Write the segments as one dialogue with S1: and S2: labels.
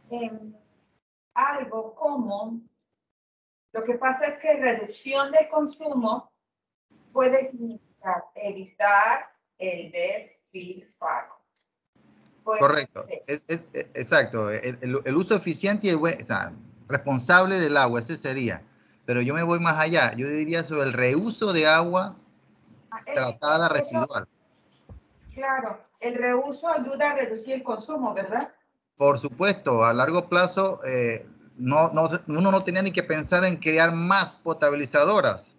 S1: en algo como, lo que pasa es que reducción de consumo puede significar evitar el despilfarro.
S2: Correcto, exacto. El uso eficiente y o sea, responsable del agua, ese sería. Pero yo me voy más allá. Yo diría sobre el reuso de agua tratada residual.
S1: Claro, el reuso ayuda a reducir el consumo, ¿verdad?
S2: Por supuesto, a largo plazo, uno no tenía ni que pensar en crear más potabilizadoras.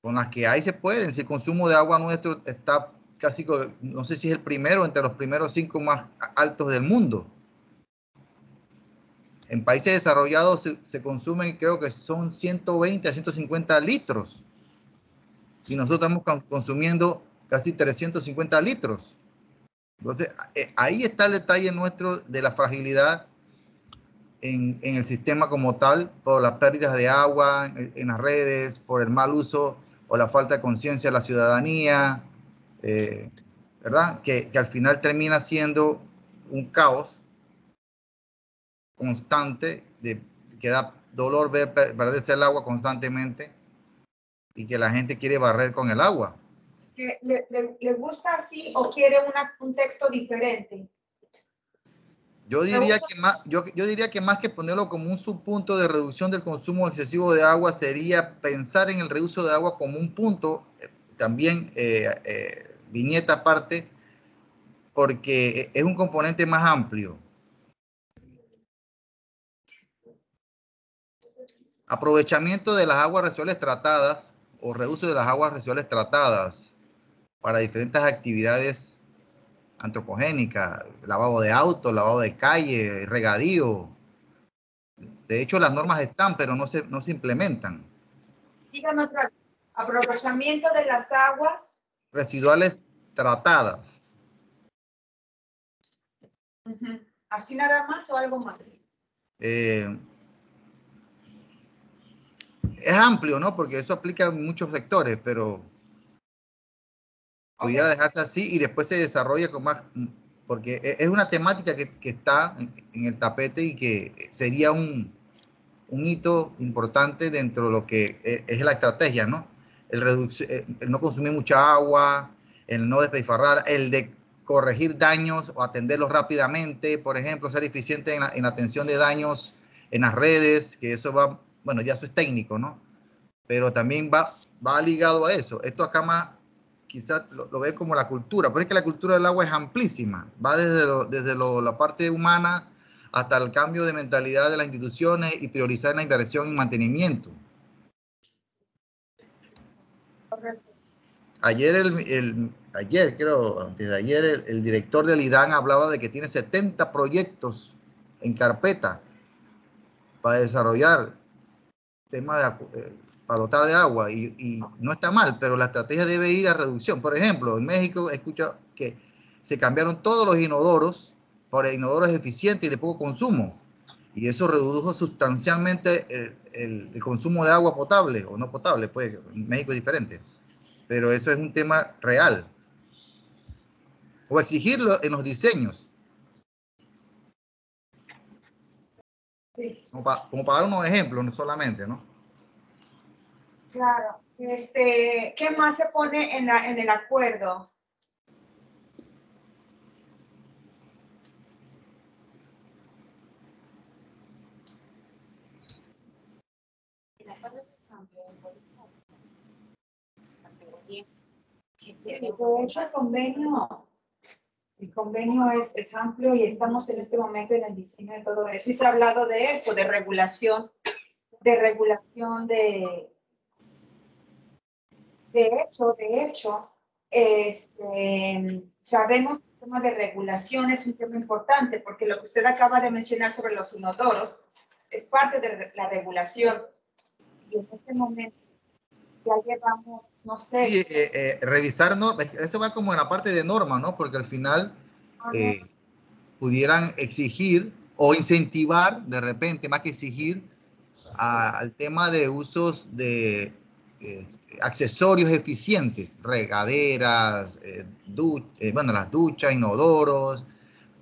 S2: Con las que hay se pueden. Si el consumo de agua nuestro está casi, no sé si es el primero, entre los primeros 5 más altos del mundo. En países desarrollados se consumen, creo que son 120 a 150 litros. Y nosotros estamos consumiendo casi 350 litros. Entonces, ahí está el detalle nuestro de la fragilidad en el sistema como tal, por las pérdidas de agua en las redes, por el mal uso o la falta de conciencia de la ciudadanía, ¿verdad? Que al final termina siendo un caos constante que da dolor ver perderse el agua constantemente y que la gente quiere barrer con el agua.
S1: ¿Le gusta así o quiere un texto diferente?
S2: Yo diría que más que ponerlo como un subpunto de reducción del consumo excesivo de agua, sería pensar en el reuso de agua como un punto, también viñeta aparte, porque es un componente más amplio. Aprovechamiento de las aguas residuales tratadas o reuso de las aguas residuales tratadas para diferentes actividades antropogénicas, lavado de autos, lavado de calle, regadío. De hecho, las normas están, pero no se implementan.
S1: Dígame otra vez. Aprovechamiento de las aguas
S2: residuales tratadas.
S1: ¿Así nada más o algo más?
S2: Es amplio, ¿no? Porque eso aplica a muchos sectores, pero pudiera dejarse así y después se desarrolla con más, porque es una temática que está en el tapete y que sería un hito importante dentro de lo que es la estrategia, ¿no? El no consumir mucha agua, el no despilfarrar, el de corregir daños o atenderlos rápidamente, por ejemplo, ser eficiente en la atención de daños en las redes, que eso va, bueno, ya eso es técnico, ¿no? Pero también va ligado a eso. Esto acá más quizás lo ve como la cultura, pero es que la cultura del agua es amplísima, va desde la parte humana hasta el cambio de mentalidad de las instituciones y priorizar la inversión y mantenimiento.
S1: Correcto.
S2: Ayer, creo, antes de ayer, el director del IDAN hablaba de que tiene 70 proyectos en carpeta para desarrollar temas para dotar de agua y no está mal, pero la estrategia debe ir a reducción. Por ejemplo, en México he escuchado que se cambiaron todos los inodoros por inodoros eficientes y de poco consumo. Y eso redujo sustancialmente el consumo de agua potable o no potable, pues en México es diferente. Pero eso es un tema real. O exigirlo en los diseños.
S1: Sí.
S2: Como para dar unos ejemplos, no solamente, ¿no?
S1: Claro. ¿Qué más se pone en el acuerdo? Sí, de hecho, el convenio es amplio y estamos en este momento en el diseño de todo eso. Y se ha hablado de eso, de regulación, de hecho, sabemos que el tema de regulación es un tema importante, porque lo que usted acaba de mencionar sobre los inodoros es parte de la regulación. Y en este momento ya llevamos, no sé.
S2: Sí, revisar normas, eso va como en la parte de norma, ¿no? Porque al final pudieran exigir o incentivar de repente, más que exigir, al tema de usos de accesorios eficientes, regaderas, bueno, las duchas, inodoros,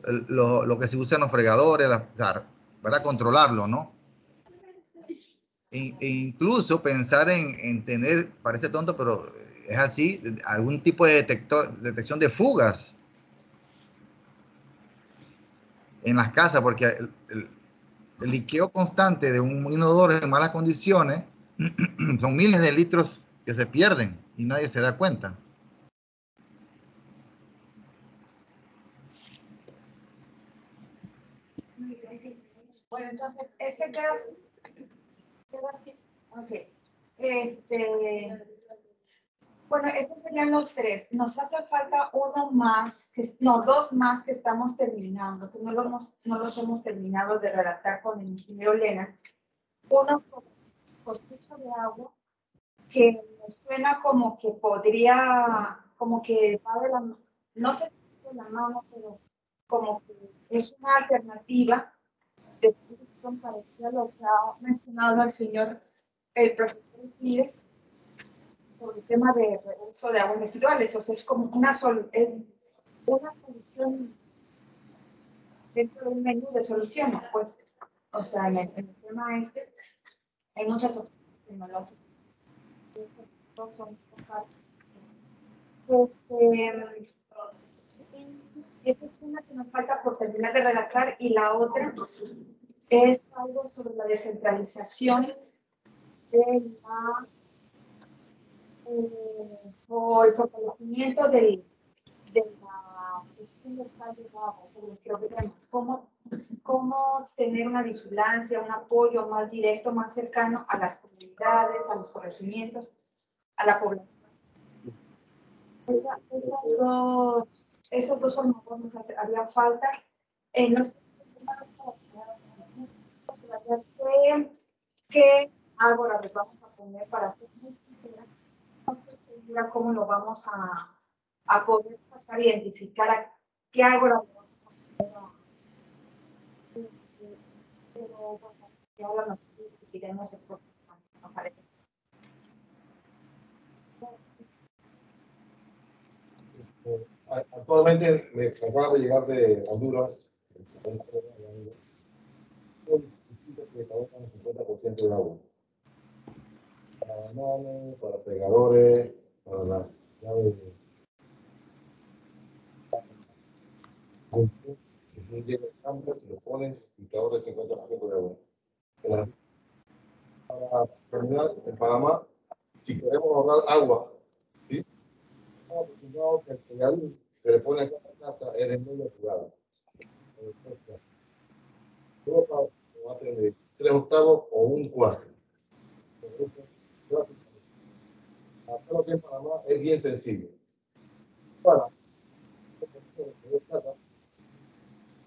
S2: lo que se usa en los fregadores, ¿verdad? Controlarlo, ¿no? E incluso pensar en tener, parece tonto, pero es así, algún tipo de detección de fugas en las casas, porque el liqueo constante de un inodoro en malas condiciones son miles de litros que se pierden y nadie se da cuenta.
S1: Bueno, entonces, este queda así. Ok. Bueno, estos serían los tres. Nos hace falta uno más, dos más que estamos terminando, que no los hemos terminado de redactar con el ingeniero Lena. Uno sobre cosecha de agua, que me suena como que podría, como que va de la, no sé si de la mano, pero como que es una alternativa de solución parecida a lo que ha mencionado el señor, el profesor Pires, sobre el tema de reuso de aguas residuales. O sea, es como una solución dentro de un menú de soluciones, pues. O sea, en el tema este hay muchas opciones tecnológicas. Estos son esa es una que nos falta por terminar de redactar, y la otra es algo sobre la descentralización de o el fortalecimiento de la gestión local de agua, de los problemas, cómo tener una vigilancia, un apoyo más directo, más cercano a las comunidades, a los corregimientos, a la población. Esos dos formatos nos harían falta. No sé qué ágora les vamos a poner para hacer muy sincera. No estoy segura cómo lo vamos a poder sacar, identificar a qué ágora le vamos a poner. Pero bueno, ya lo discutiremos esto.
S3: Actualmente me acaba de llegar de Honduras un distrito que trabaja el 50% del agua. Para bananos, para fregadores, para la llave de un lleno de campo, si lo pones y te ahorras 50% de agua. Para terminar, en Panamá, si queremos ahorrar agua, ¿sí? Estamos acostumbrados que el fregadero se le pone acá en la casa es de media pulgada. Europa va a tener 3/8 o 1/4. Hacerlo aquí en Panamá es bien sencillo. Para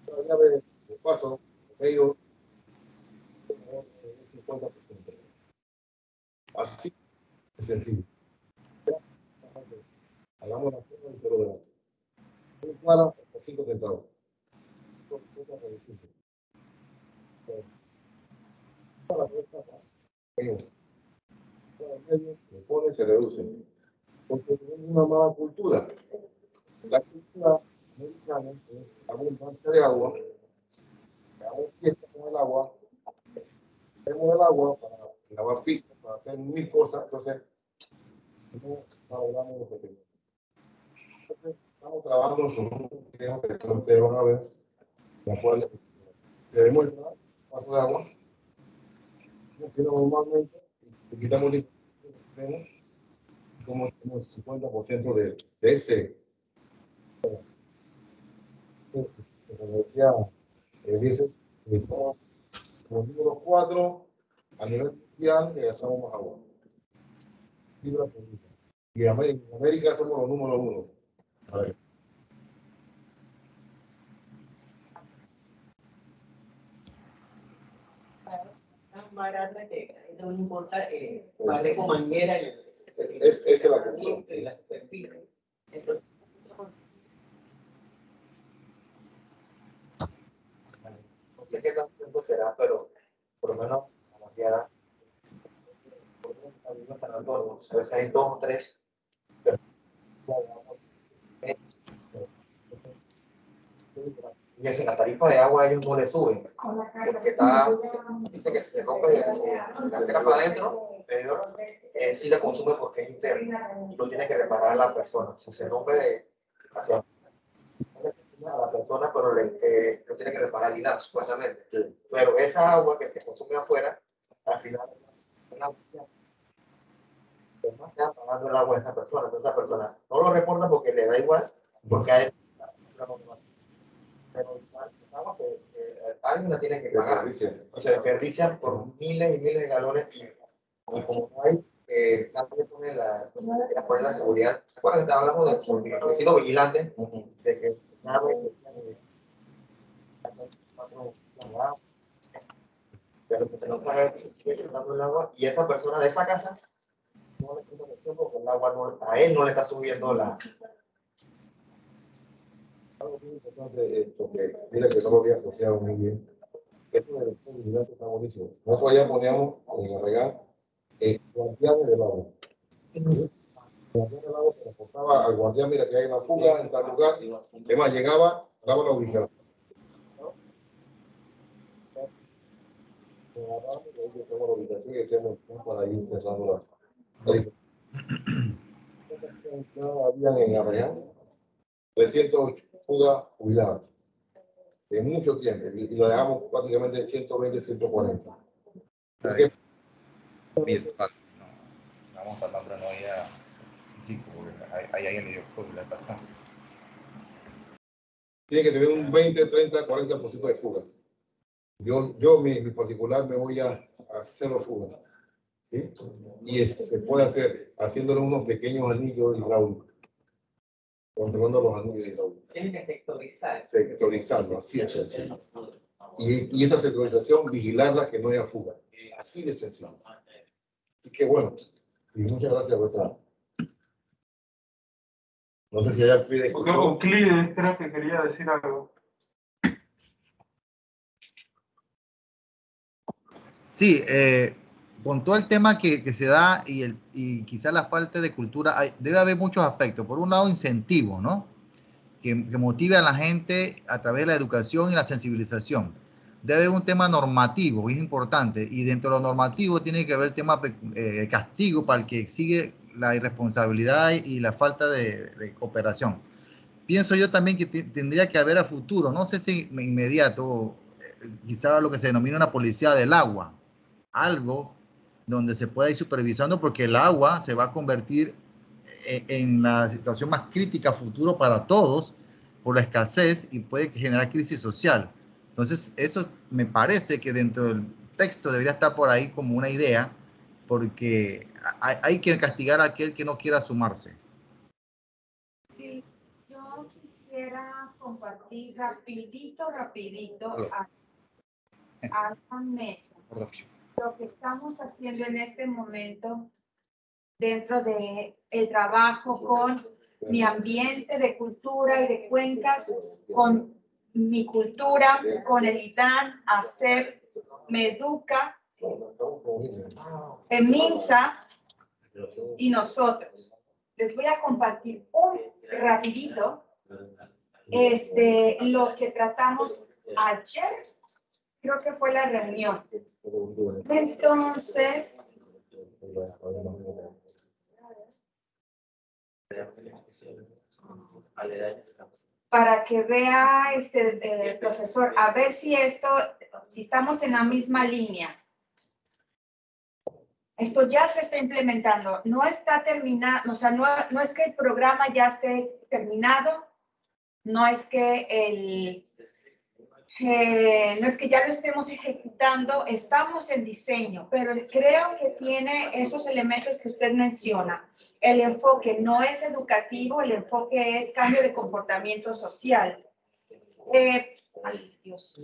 S3: la llave de paso, medio 50%. Así de sencillo. Hagamos la prueba y todo lo demás. Un claro por 5 centavos. Se pone, se reduce. Porque tenemos una mala cultura. La cultura americana es abundancia de agua. Hagamos fiesta con el agua. Tenemos el agua para lavar pistas, para hacer mil cosas. Entonces, no valoramos lo que tenemos. Entonces, estamos trabajando sobre un video que ustedes van a ver, la cual se demuestra paso de agua. Normalmente, le quitamos el tenemos como el 50% de ese. Como decía, dice, como número 4 a nivel mundial que gastamos más agua. Y en América somos los número 1. A ver.
S4: Más barata que no importa vale con manguera y
S3: es la cuestión.
S4: Y la superficie.
S5: No sé qué tanto tiempo será, pero por lo menos a la guiada, a veces hay 2 o 3. Fíjense, la tarifa de agua a ellos no le suben, porque dice que si se rompe la cera para adentro, medidor, sí la consume porque es interno, lo tiene que reparar la persona. Si se rompe hacia a la persona, pero lo tiene que reparar el INAH, supuestamente. Sí. Pero esa agua que se consume afuera, al final, está pagando el agua a esa persona. Entonces, esa persona no lo reporta porque le da igual, porque a él, pero el agua alguien la tiene que pagar. Y se desperdician por miles y miles de galones. Y como no hay, nadie pone la seguridad. ¿Se acuerdan que hablamos de vecinos vigilantes? De que nada pero que no paga el agua y esa persona de esa casa no le presta atención porque el agua a él no le está subiendo la.
S3: Algo muy importante, porque mira que no lo había asociado muy bien. Esto de los vigilantes está buenísimo. Nosotros allá poníamos en el regal guardianes del agua. El guardián del agua se reportaba al guardián, mira que hay una fuga en tal lugar. Además, llegaba, daba la ubicación. La ubicación y decíamos para ir cerrando habían en Arreán 308 fugas jubiladas de mucho tiempo y lo dejamos prácticamente 120, 140.
S2: Virtual. No, vamos tratando de no ir a físico, porque ahí alguien le dio COVID la pasada.
S3: Tiene que tener un 20, 30, 40% de fuga. Yo mi particular me voy a hacerlo fuga. ¿Sí? Y se puede hacer haciéndole unos pequeños anillos hidráulicos. Controlando los anillos hidráulicos.
S4: Tiene que sectorizar.
S3: Sectorizarlo, así es sencillo. Y esa sectorización, vigilarla que no haya fuga. Así de sencillo. Así que bueno, y muchas gracias por esa. No sé si hay Euclides.
S6: Euclides, creo que quería decir algo.
S2: Sí, con todo el tema que se da y quizá la falta de cultura, debe haber muchos aspectos. Por un lado, incentivo, ¿no? Que motive a la gente a través de la educación y la sensibilización. Debe haber un tema normativo, es importante, y dentro de lo normativo tiene que haber el tema castigo para el que sigue la irresponsabilidad y la falta de cooperación. Pienso yo también que tendría que haber a futuro, no sé si inmediato, quizá lo que se denomina una policía del agua, algo donde se pueda ir supervisando, porque el agua se va a convertir en la situación más crítica futuro para todos por la escasez y puede generar crisis social. Entonces, eso me parece que dentro del texto debería estar por ahí como una idea, porque hay que castigar a aquel que no quiera sumarse.
S1: Sí, yo quisiera compartir rapidito a la mesa lo que estamos haciendo en este momento dentro de el trabajo con mi ambiente de cultura y de cuencas, con mi cultura, con el IDAN, ACEP, Meduca, MINSA y nosotros. Les voy a compartir un rapidito lo que tratamos ayer, creo que fue la reunión. Entonces, para que vea profesor, a ver si si estamos en la misma línea. Esto ya se está implementando, no está terminado, o sea, no es que el programa ya esté terminado, no es que no es que ya lo estemos ejecutando, estamos en diseño, pero creo que tiene esos elementos que usted menciona. El enfoque no es educativo, el enfoque es cambio de comportamiento social. Ay, Dios.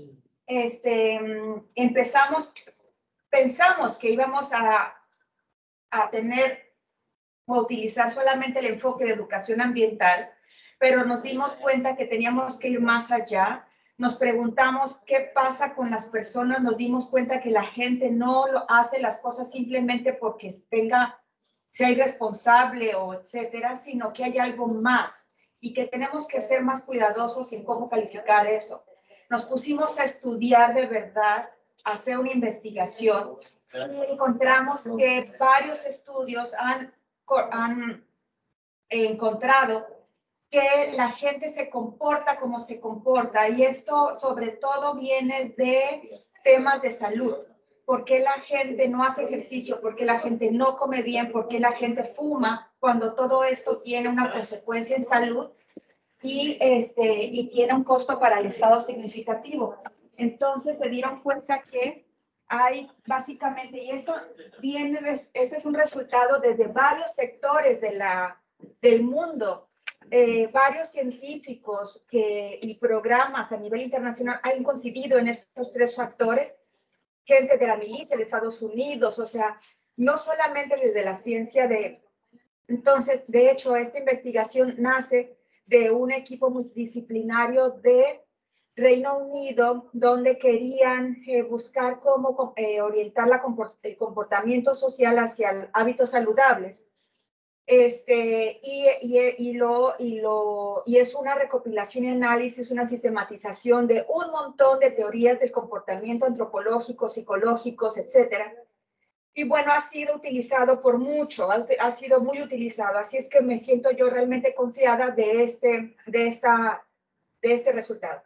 S1: Pensamos que íbamos a utilizar solamente el enfoque de educación ambiental, pero nos dimos cuenta que teníamos que ir más allá. Nos preguntamos qué pasa con las personas, nos dimos cuenta que la gente no hace las cosas simplemente porque sea irresponsable o etcétera, sino que hay algo más y que tenemos que ser más cuidadosos en cómo calificar eso. nos pusimos a estudiar de verdad, a hacer una investigación. Y encontramos que varios estudios han encontrado que la gente se comporta como se comporta, y esto sobre todo viene de temas de salud. ¿Por qué la gente no hace ejercicio? ¿Por qué la gente no come bien? ¿Por qué la gente fuma? Cuando todo esto tiene una consecuencia en salud y tiene un costo para el Estado significativo. Entonces se dieron cuenta que hay básicamente, y esto viene, este es un resultado desde varios sectores del mundo, varios científicos y programas a nivel internacional han coincidido en estos tres factores, gente de la milicia de Estados Unidos, o sea, no solamente desde la ciencia Entonces, de hecho, esta investigación nace de un equipo multidisciplinario de Reino Unido, donde querían buscar cómo orientar el comportamiento social hacia hábitos saludables. Y es una recopilación y análisis, una sistematización de un montón de teorías del comportamiento antropológico, psicológicos, etcétera. Y bueno, ha sido utilizado por mucho, ha sido muy utilizado, así es que me siento yo realmente confiada de este resultado.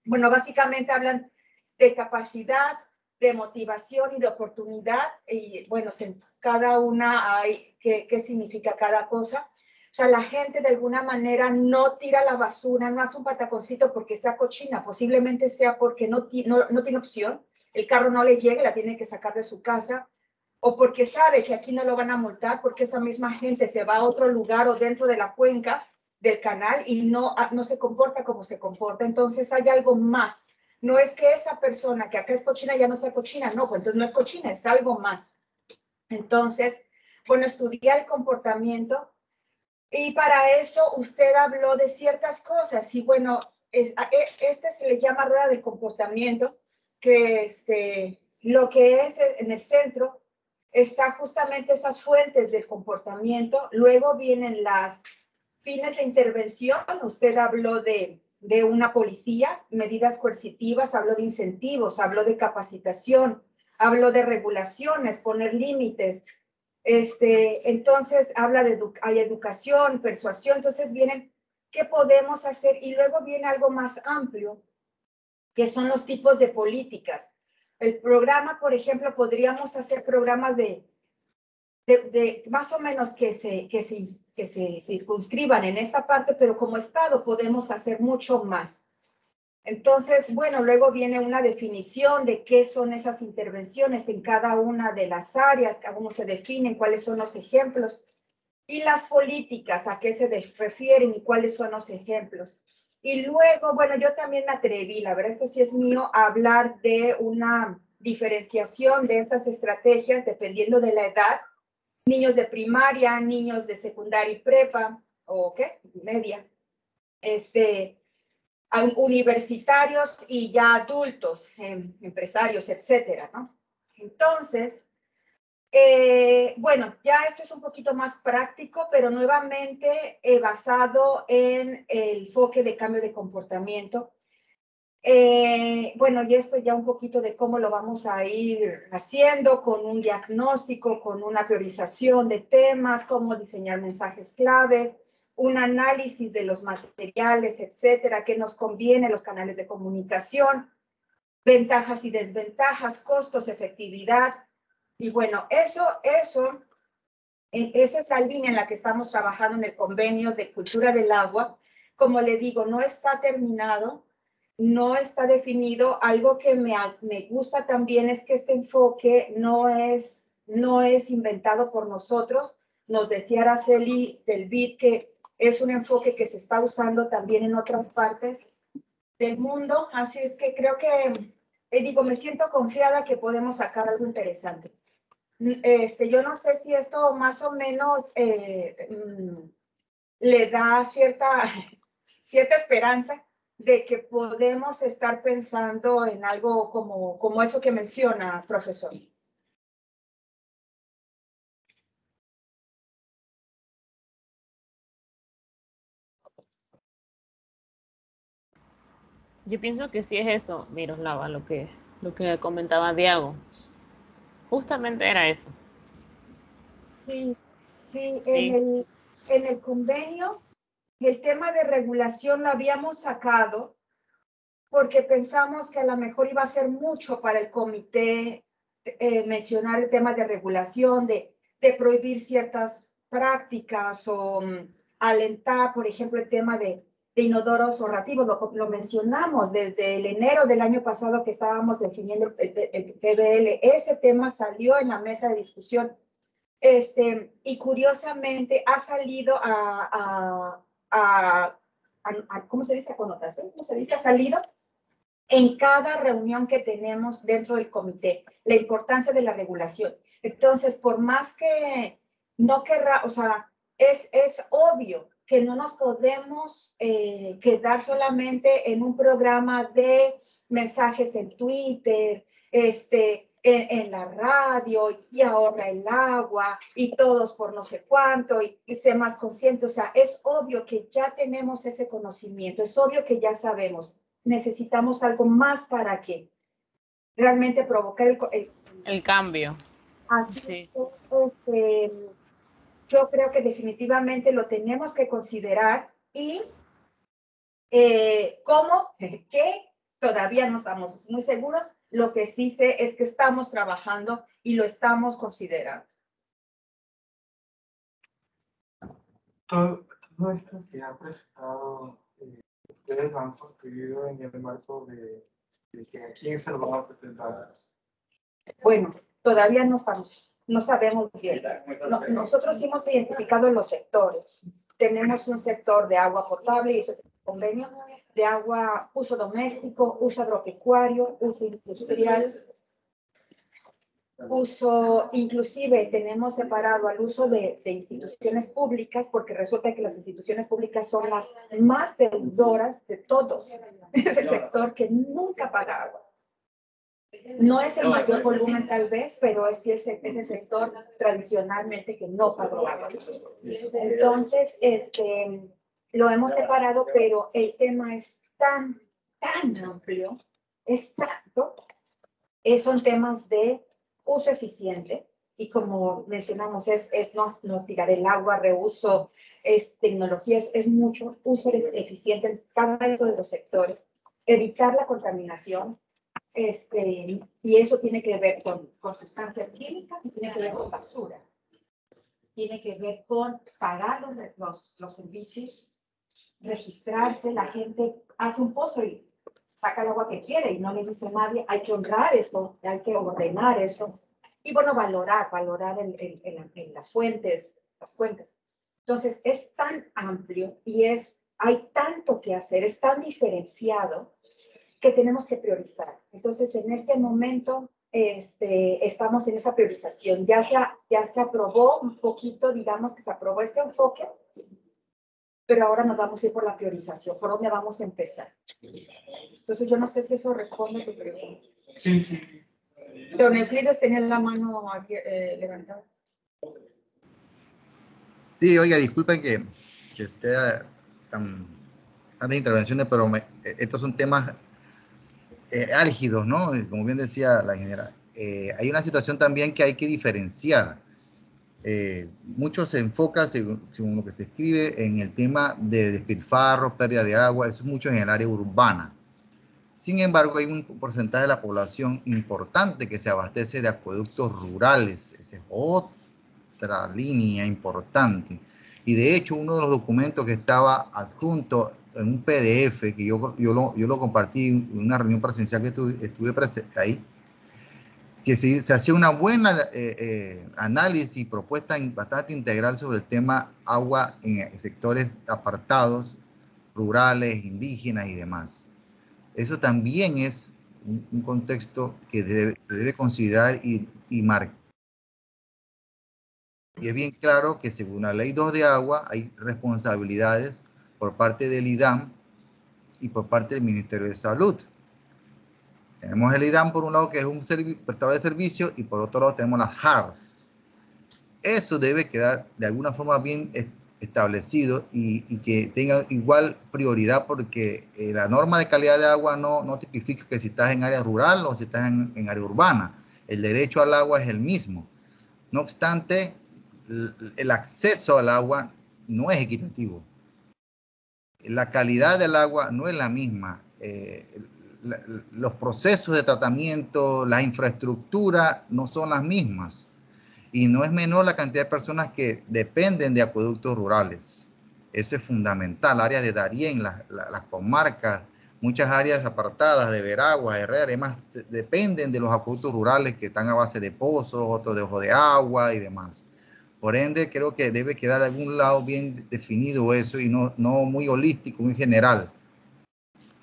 S1: Bueno, básicamente hablan de capacidad, de motivación y de oportunidad, y bueno, cada una hay qué significa cada cosa. O sea, la gente de alguna manera no tira la basura, no hace un pataconcito porque sea cochina, posiblemente sea porque no tiene opción, el carro no le llega, la tiene que sacar de su casa, o porque sabe que aquí no lo van a multar, porque esa misma gente se va a otro lugar o dentro de la cuenca del canal y no se comporta como se comporta. Entonces hay algo más. No es que esa persona que acá es cochina ya no sea cochina, no, pues entonces no es cochina, es algo más. Entonces, bueno, estudié el comportamiento y para eso usted habló de ciertas cosas y bueno, este se le llama rueda del comportamiento, que lo que es en el centro está justamente esas fuentes del comportamiento, luego vienen las fines de intervención, usted habló de una policía, medidas coercitivas, habló de incentivos, habló de capacitación, habló de regulaciones, poner límites. Entonces habla hay educación, persuasión, entonces vienen, ¿qué podemos hacer? Y luego viene algo más amplio, que son los tipos de políticas. El programa, por ejemplo, podríamos hacer programas de más o menos que se circunscriban en esta parte, pero como Estado podemos hacer mucho más. Entonces, bueno, luego viene una definición de qué son esas intervenciones en cada una de las áreas, cómo se definen, cuáles son los ejemplos, y las políticas, a qué se refieren y cuáles son los ejemplos. Y luego, bueno, yo también me atreví, la verdad, esto sí es mío, a hablar de una diferenciación de estas estrategias dependiendo de la edad, niños de primaria, niños de secundaria y prepa, o qué, media, universitarios y ya adultos, empresarios, etcétera, ¿no? Entonces, bueno, ya esto es un poquito más práctico, pero nuevamente basado en el enfoque de cambio de comportamiento. Bueno, y esto ya un poquito de cómo lo vamos a ir haciendo, con un diagnóstico, con una priorización de temas, cómo diseñar mensajes claves, un análisis de los materiales, etcétera, qué nos conviene, los canales de comunicación, ventajas y desventajas, costos, efectividad. Y bueno, esa es la línea en la que estamos trabajando en el convenio de cultura del agua. Como le digo, no está terminado, no está definido. Algo que me gusta también es que este enfoque no es inventado por nosotros. Nos decía Araceli del BID que es un enfoque que se está usando también en otras partes del mundo. Así es que creo que, me siento confiada que podemos sacar algo interesante. Yo no sé si esto más o menos le da cierta esperanza de que podemos estar pensando en algo como eso que menciona, profesor.
S7: Yo pienso que sí es eso, Miroslava, lo que comentaba Diego. Justamente era eso.
S1: Sí, sí,
S7: Sí,
S1: en el convenio, el tema de regulación lo habíamos sacado porque pensamos que a lo mejor iba a ser mucho para el comité mencionar el tema de regulación, de prohibir ciertas prácticas o alentar, por ejemplo, el tema de inodoros ahorrativos. Lo mencionamos desde el enero del año pasado que estábamos definiendo el PBL. Ese tema salió en la mesa de discusión. Y curiosamente ha salido ¿cómo se dice? A connotación, ¿cómo se dice? Ha salido en cada reunión que tenemos dentro del comité, la importancia de la regulación. Entonces, por más que no querrá, o sea, es obvio que no nos podemos quedar solamente en un programa de mensajes en Twitter, en la radio, y ahorra el agua, y todos por no sé cuánto, y sé más consciente. O sea, es obvio que ya tenemos ese conocimiento, es obvio que ya sabemos. Necesitamos algo más para que realmente provocar
S7: el cambio.
S1: así
S7: Sí.
S1: es, yo creo que definitivamente lo tenemos que considerar y ¿cómo? ¿Qué? Todavía no estamos muy seguros. Lo que sí sé es que estamos trabajando y lo estamos considerando.
S6: Todo esto que han presentado, ustedes lo han construido en el marco de que a quién se lo van a presentar.
S1: Bueno, todavía no sabemos bien. Nosotros hemos identificado los sectores. Tenemos un sector de agua potable y eso es un convenio, de agua, uso doméstico, uso agropecuario, uso industrial, uso, inclusive tenemos separado al uso de instituciones públicas, porque resulta que las instituciones públicas son las más deudoras de todos. Es el sector que nunca paga agua. No es el mayor volumen tal vez, pero es ese sector tradicionalmente que no pagó agua. Entonces, lo hemos separado, pero el tema es tan amplio, es tanto, son temas de uso eficiente y como mencionamos, es no tirar el agua, reuso, tecnología, es mucho uso eficiente en cada uno de los sectores, evitar la contaminación, y eso tiene que ver con sustancias químicas, tiene que ver con basura, tiene que ver con pagar los servicios, registrarse, la gente hace un pozo y saca el agua que quiere y no le dice a nadie, hay que honrar eso, hay que ordenar eso. Y bueno, valorar en las fuentes, las cuencas. Entonces, es tan amplio y hay tanto que hacer, es tan diferenciado que tenemos que priorizar. Entonces, en este momento, estamos en esa priorización. Ya se aprobó un poquito, digamos que se aprobó este enfoque, pero ahora nos vamos a ir por la priorización, por dónde vamos a empezar. Entonces, yo no sé si eso responde a tu pregunta.
S6: Sí, sí.
S1: Don Euclides tenía la mano aquí, levantada.
S2: Sí, oiga, disculpen que esté tan tantas intervenciones, pero estos son temas álgidos, ¿no? Como bien decía la ingeniera. Hay una situación también que hay que diferenciar. Mucho se enfoca, según lo que se escribe, en el tema de despilfarro, pérdida de agua, eso es mucho en el área urbana. Sin embargo, hay un porcentaje de la población importante que se abastece de acueductos rurales. Esa es otra línea importante. Y de hecho, uno de los documentos que estaba adjunto en un PDF, que yo lo compartí en una reunión presencial que estuve ahí, que se hacía una buena análisis y propuesta bastante integral sobre el tema agua en sectores apartados, rurales, indígenas y demás. Eso también es un contexto que se debe considerar y marcar. Y es bien claro que según la Ley 2 de Agua hay responsabilidades por parte del IDAM y por parte del Ministerio de Salud. Tenemos el IDAM por un lado, que es un prestador de servicio, y por otro lado tenemos las JARS. Eso debe quedar de alguna forma bien establecido y que tenga igual prioridad, porque la norma de calidad de agua no tipifica que si estás en área rural o si estás en área urbana. El derecho al agua es el mismo. No obstante, el acceso al agua no es equitativo. La calidad del agua no es la misma. Los procesos de tratamiento, la infraestructura no son las mismas. Y no es menor la cantidad de personas que dependen de acueductos rurales. Eso es fundamental. Áreas de Darién, las comarcas, muchas áreas apartadas de Veragua, Herrera, además dependen de los acueductos rurales que están a base de pozos, otros de ojo de agua y demás. Por ende, creo que debe quedar de algún lado bien definido eso y no muy holístico, muy general.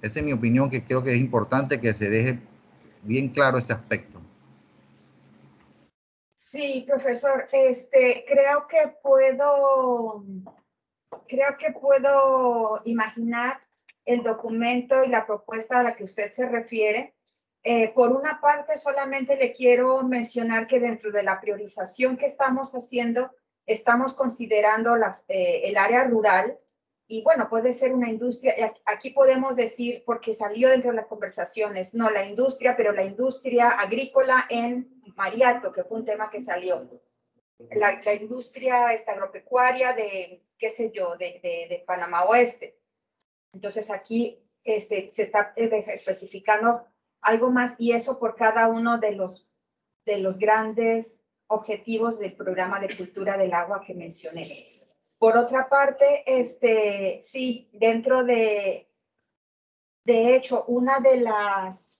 S2: Esa es mi opinión, que creo que es importante que se deje bien claro ese aspecto.
S1: Sí, profesor, creo que puedo imaginar el documento y la propuesta a la que usted se refiere. Por una parte, solamente le quiero mencionar que dentro de la priorización que estamos haciendo, estamos considerando el área rural y bueno, puede ser una industria. Aquí podemos decir, porque salió dentro de las conversaciones, no la industria, pero la industria agrícola en Mariato, que fue un tema que salió. La industria agropecuaria de, qué sé yo, de Panamá Oeste. Entonces aquí se está especificando algo más y eso por cada uno de los grandes objetivos del programa de cultura del agua que mencioné. Por otra parte, sí, dentro de hecho, una de las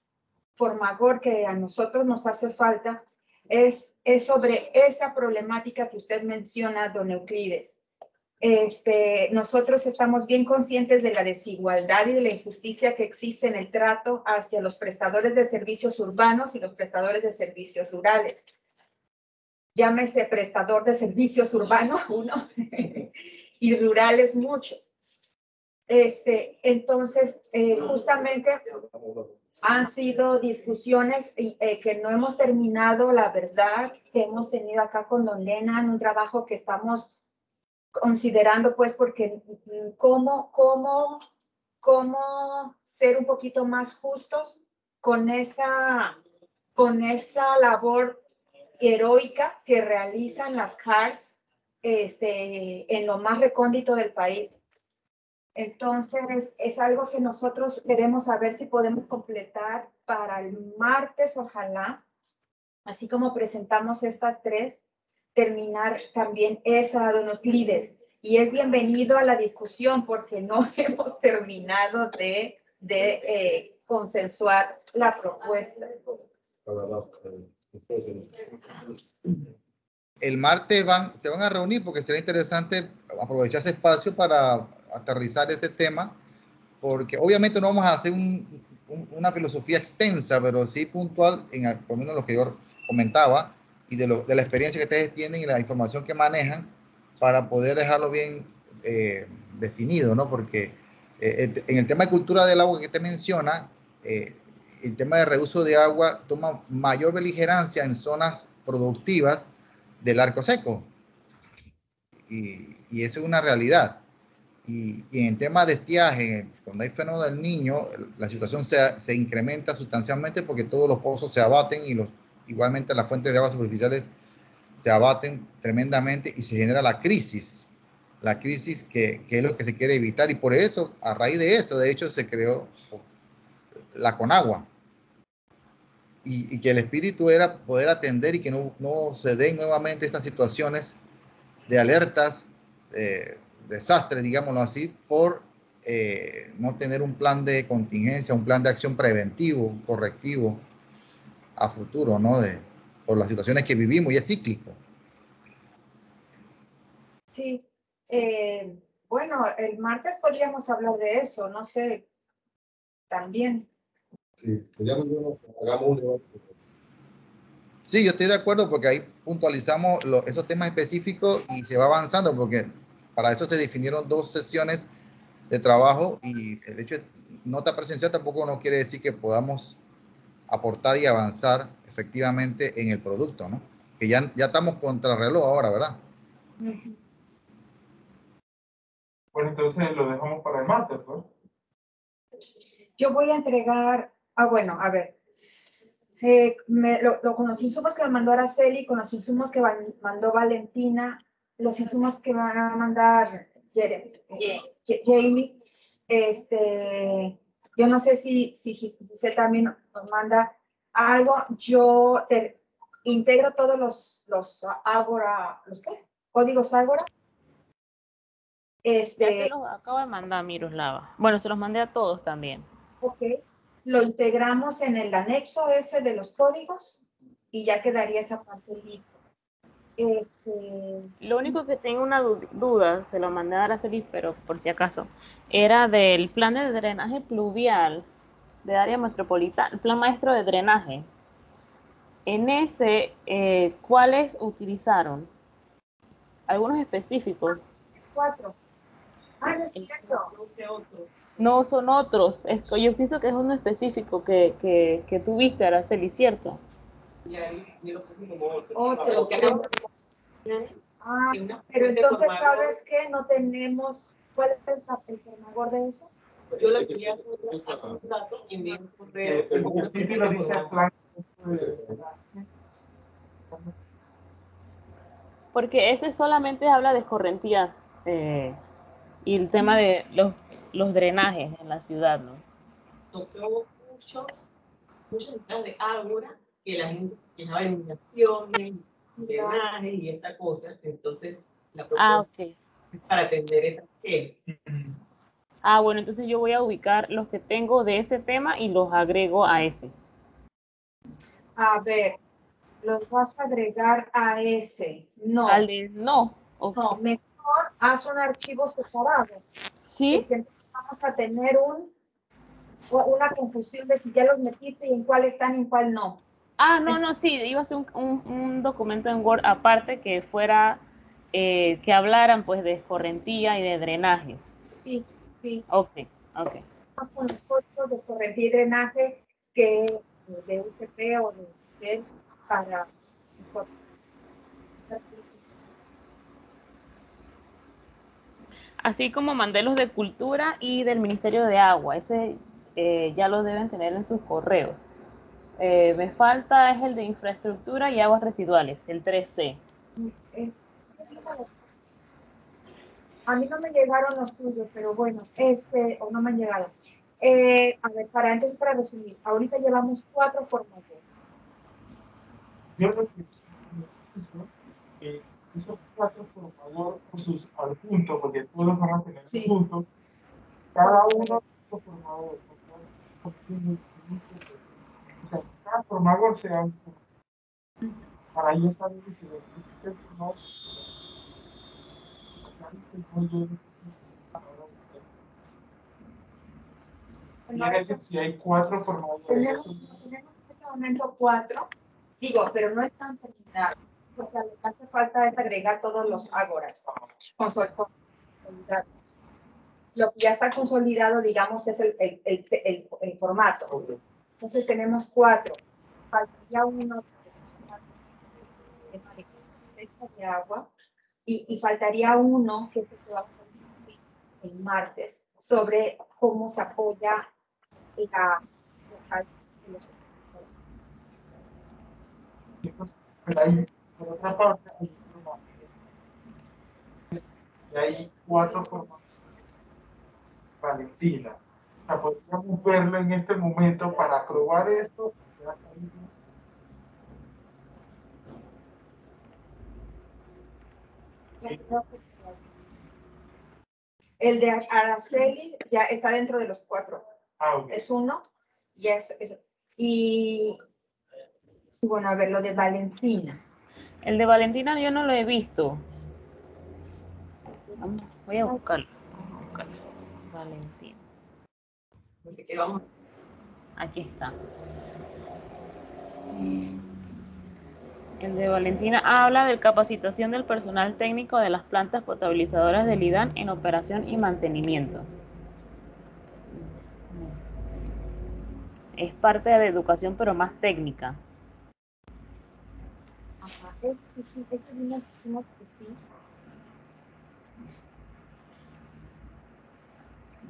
S1: Formagor que a nosotros nos hace falta es sobre esa problemática que usted menciona, don Euclides. Nosotros estamos bien conscientes de la desigualdad y de la injusticia que existe en el trato hacia los prestadores de servicios urbanos y los prestadores de servicios rurales. Llámese prestador de servicios urbanos uno y rurales muchos. Entonces, justamente han sido discusiones que no hemos terminado, la verdad, que hemos tenido acá con don Lenan, un trabajo que estamos considerando, pues, porque cómo ser un poquito más justos con esa labor heroica que realizan las CARS en lo más recóndito del país. Entonces, es algo que nosotros queremos saber si podemos completar para el martes, ojalá, así como presentamos estas tres, terminar también esa, don Euclides. Y es bienvenido a la discusión porque no hemos terminado de consensuar la propuesta.
S2: El martes se van a reunir porque será interesante aprovechar ese espacio para aterrizar este tema, porque obviamente no vamos a hacer una filosofía extensa, pero sí puntual, por lo menos lo que yo comentaba, y de la experiencia que ustedes tienen y la información que manejan, para poder dejarlo bien definido, ¿no? Porque en el tema de cultura del agua que te menciona, el tema de reuso de agua toma mayor beligerancia en zonas productivas del arco seco. Y eso es una realidad. Y en el tema de estiaje, cuando hay fenómeno del Niño, la situación se incrementa sustancialmente porque todos los pozos se abaten y igualmente las fuentes de agua superficiales se abaten tremendamente y se genera la crisis que es lo que se quiere evitar. Y por eso, a raíz de eso, de hecho, se creó la Conagua. Y que el espíritu era poder atender y que no se den nuevamente estas situaciones de alertas, desastres, digámoslo así, por no tener un plan de contingencia, un plan de acción preventivo, correctivo a futuro, ¿no? Por las situaciones que vivimos, y es cíclico.
S1: Sí, bueno, el martes podríamos hablar de eso, no sé, también.
S3: Sí, ya hagamos un debate.
S2: Sí, yo estoy de acuerdo porque ahí puntualizamos esos temas específicos y se va avanzando, porque para eso se definieron 2 sesiones de trabajo, y el hecho de nota presencial tampoco no quiere decir que podamos aportar y avanzar efectivamente en el producto, ¿no? Que ya estamos contra reloj ahora, ¿verdad?
S6: Bueno, entonces lo dejamos para el martes, ¿no?
S1: Yo voy a entregar, bueno, a ver, con los insumos que me mandó Araceli, con los insumos que mandó Valentina, los insumos que van a mandar Jamie, yo no sé si Giselle también nos manda algo, yo integro todos los Ágora, ¿los qué? Códigos Ágora.
S7: Ya te los acabo de mandar, Miroslava. Bueno, se los mandé a todos también.
S1: Ok, lo integramos en el anexo ese de los códigos y ya quedaría esa parte lista.
S7: Lo único que tengo una duda, se lo mandé a Araceli, pero por si acaso, era del plan de drenaje pluvial de área metropolitana, el plan maestro de drenaje. En ese, ¿cuáles utilizaron? Algunos específicos.
S1: 4. Ah, no es cierto.
S4: No sé otro.
S7: No son otros. Yo pienso que es uno específico que tuviste, Araceli, ¿cierto?
S4: Y ahí yo lo puse como otro.
S1: Otro. Pero entonces, ¿sabes qué? No tenemos. ¿Cuál es el formador de eso?
S4: Yo le quería hacer un dato y envié un correo.
S6: El título dice plan.
S7: Porque ese solamente habla de escorrentías y el tema de los drenajes en la ciudad, ¿no?
S4: Tocó muchas entradas de Ágora que la gente quejaba de inundaciones, drenajes y esta cosa. Entonces, la propuesta
S7: Ok.
S4: es para atender esas quejas.
S7: Bueno, entonces yo voy a ubicar los que tengo de ese tema y los agrego a ese.
S1: A ver, los vas a agregar a ese. No.
S7: No. Okay.
S1: No, mejor haz un archivo separado.
S7: Sí.
S1: Porque vamos a tener una confusión de si ya los metiste y en cuál están y en cuál no.
S7: No, sí, iba a ser un documento en Word aparte que fuera, que hablaran pues de escorrentía y de drenajes.
S1: Sí.
S7: Ok.
S1: Más con los códigos de escorrentía y drenaje que de UTP o de CEL para...
S7: Así como mandé los de Cultura y del Ministerio de Agua, ese ya lo deben tener en sus correos. Me falta es el de Infraestructura y Aguas Residuales, el 3C.
S1: A mí no me llegaron los tuyos, pero bueno, o no me han llegado. A ver, para resumir, ahorita llevamos 4 formatos.
S6: Yo lo que esos 4, por favor, con sus adjuntos, porque todos van a tener adjuntos, cada uno de los formadores, o sea, cada formador sea un para yo saber que el formador si hay 4 formadores.
S1: Tenemos en este momento 4, pero no están terminados, porque lo que hace falta es agregar todos los ágoras consolidados. Lo que ya está consolidado, digamos, es el formato. Entonces tenemos 4. Faltaría uno de agua y faltaría uno que se va a discutir el martes sobre cómo se apoya la local de los
S6: por otra parte, hay 4 formatos. Valentina. O sea, podríamos verlo en este momento para probar esto.
S1: El de Araceli ya está dentro de los 4.
S6: Okay.
S1: Es uno. Y bueno, a ver, lo de Valentina.
S7: El de Valentina yo no lo he visto. Voy a buscarlo. Valentina.
S4: Así que vamos.
S7: Aquí está. El de Valentina habla de capacitación del personal técnico de las plantas potabilizadoras del IDAN en operación y mantenimiento. Es parte de educación, pero más técnica.
S1: Ajá. Dijimos que sí.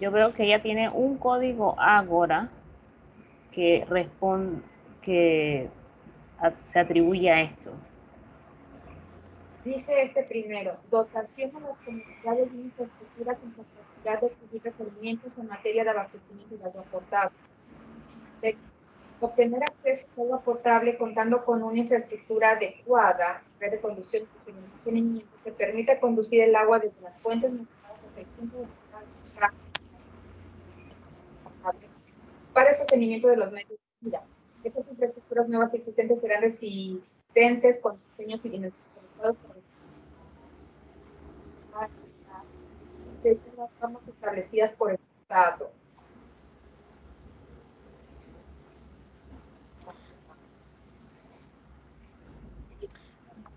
S7: yo veo que ella tiene un código Ágora que se atribuye a esto.
S1: Dice este primero, dotación a las comunidades de infraestructura con capacidad de cubrir requerimientos en materia de abastecimiento de agua potable. Texto. Obtener acceso a agua potable contando con una infraestructura adecuada, red de conducción y almacenamiento que permita conducir el agua desde las fuentes mencionadas hasta el punto de descarga para el sostenimiento de los medios de vida. Estas infraestructuras nuevas y existentes serán resistentes con diseños y dimensiones adecuados para las normas establecidas por el Estado.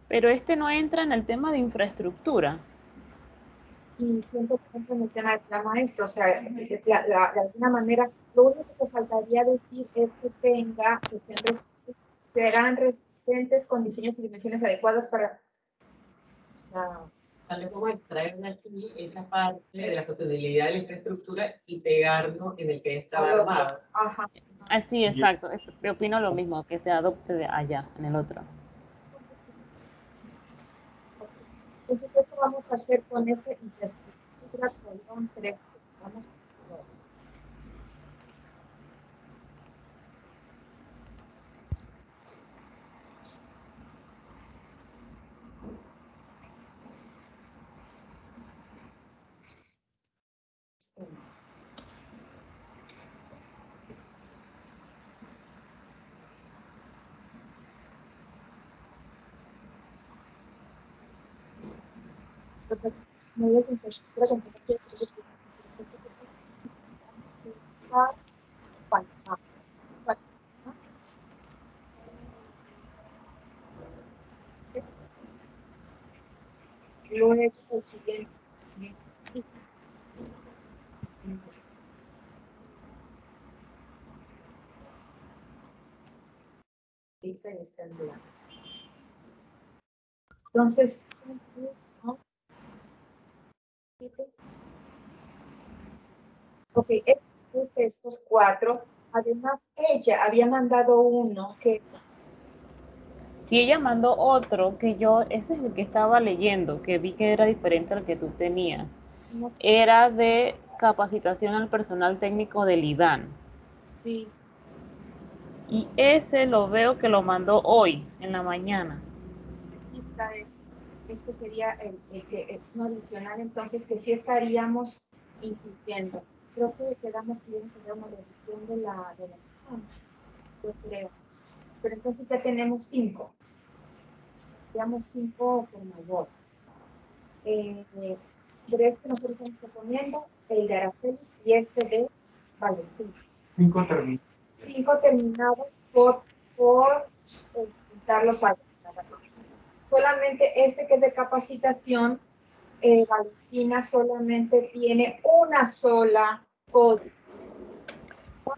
S7: Pero este no entra en el tema de infraestructura.
S1: Y siento que entra en el tema de plan maestro, o sea, de alguna manera, lo único que faltaría decir es que serán resistentes con diseños y dimensiones adecuadas para, o sea,
S4: tal vez vamos a extraer de aquí esa parte de la sostenibilidad de la infraestructura y pegarlo en el que estaba armado.
S1: Ajá.
S7: Sí, exacto. Yo opino lo mismo, que se adopte de allá, en el otro.
S1: Entonces eso vamos a hacer con esta infraestructura colón 13. Vamos a ver. Entonces, medidas de infraestructura con capacidad de luego el siguiente. Entonces, ok, estos 4. Además, ella había mandado uno que...
S7: Si ella mandó otro, que ese es el que estaba leyendo, que vi que era diferente al que tú tenías. Era de capacitación al personal técnico del IDAN.
S1: Sí.
S7: Y ese lo veo que lo mandó hoy, en la mañana.
S1: Aquí está este sería el no adicional, entonces que sí estaríamos incluyendo. Creo que quedamos que íbamos a dar una revisión de la examen, yo creo. Pero entonces ya tenemos 5. Digamos 5 por mayor. 3 que nosotros estamos proponiendo, el de Aracelis y este de Valentín.
S6: 5 terminados.
S1: 5 terminados por juntar los años. Solamente este que es de capacitación, Valentina solamente tiene una sola código.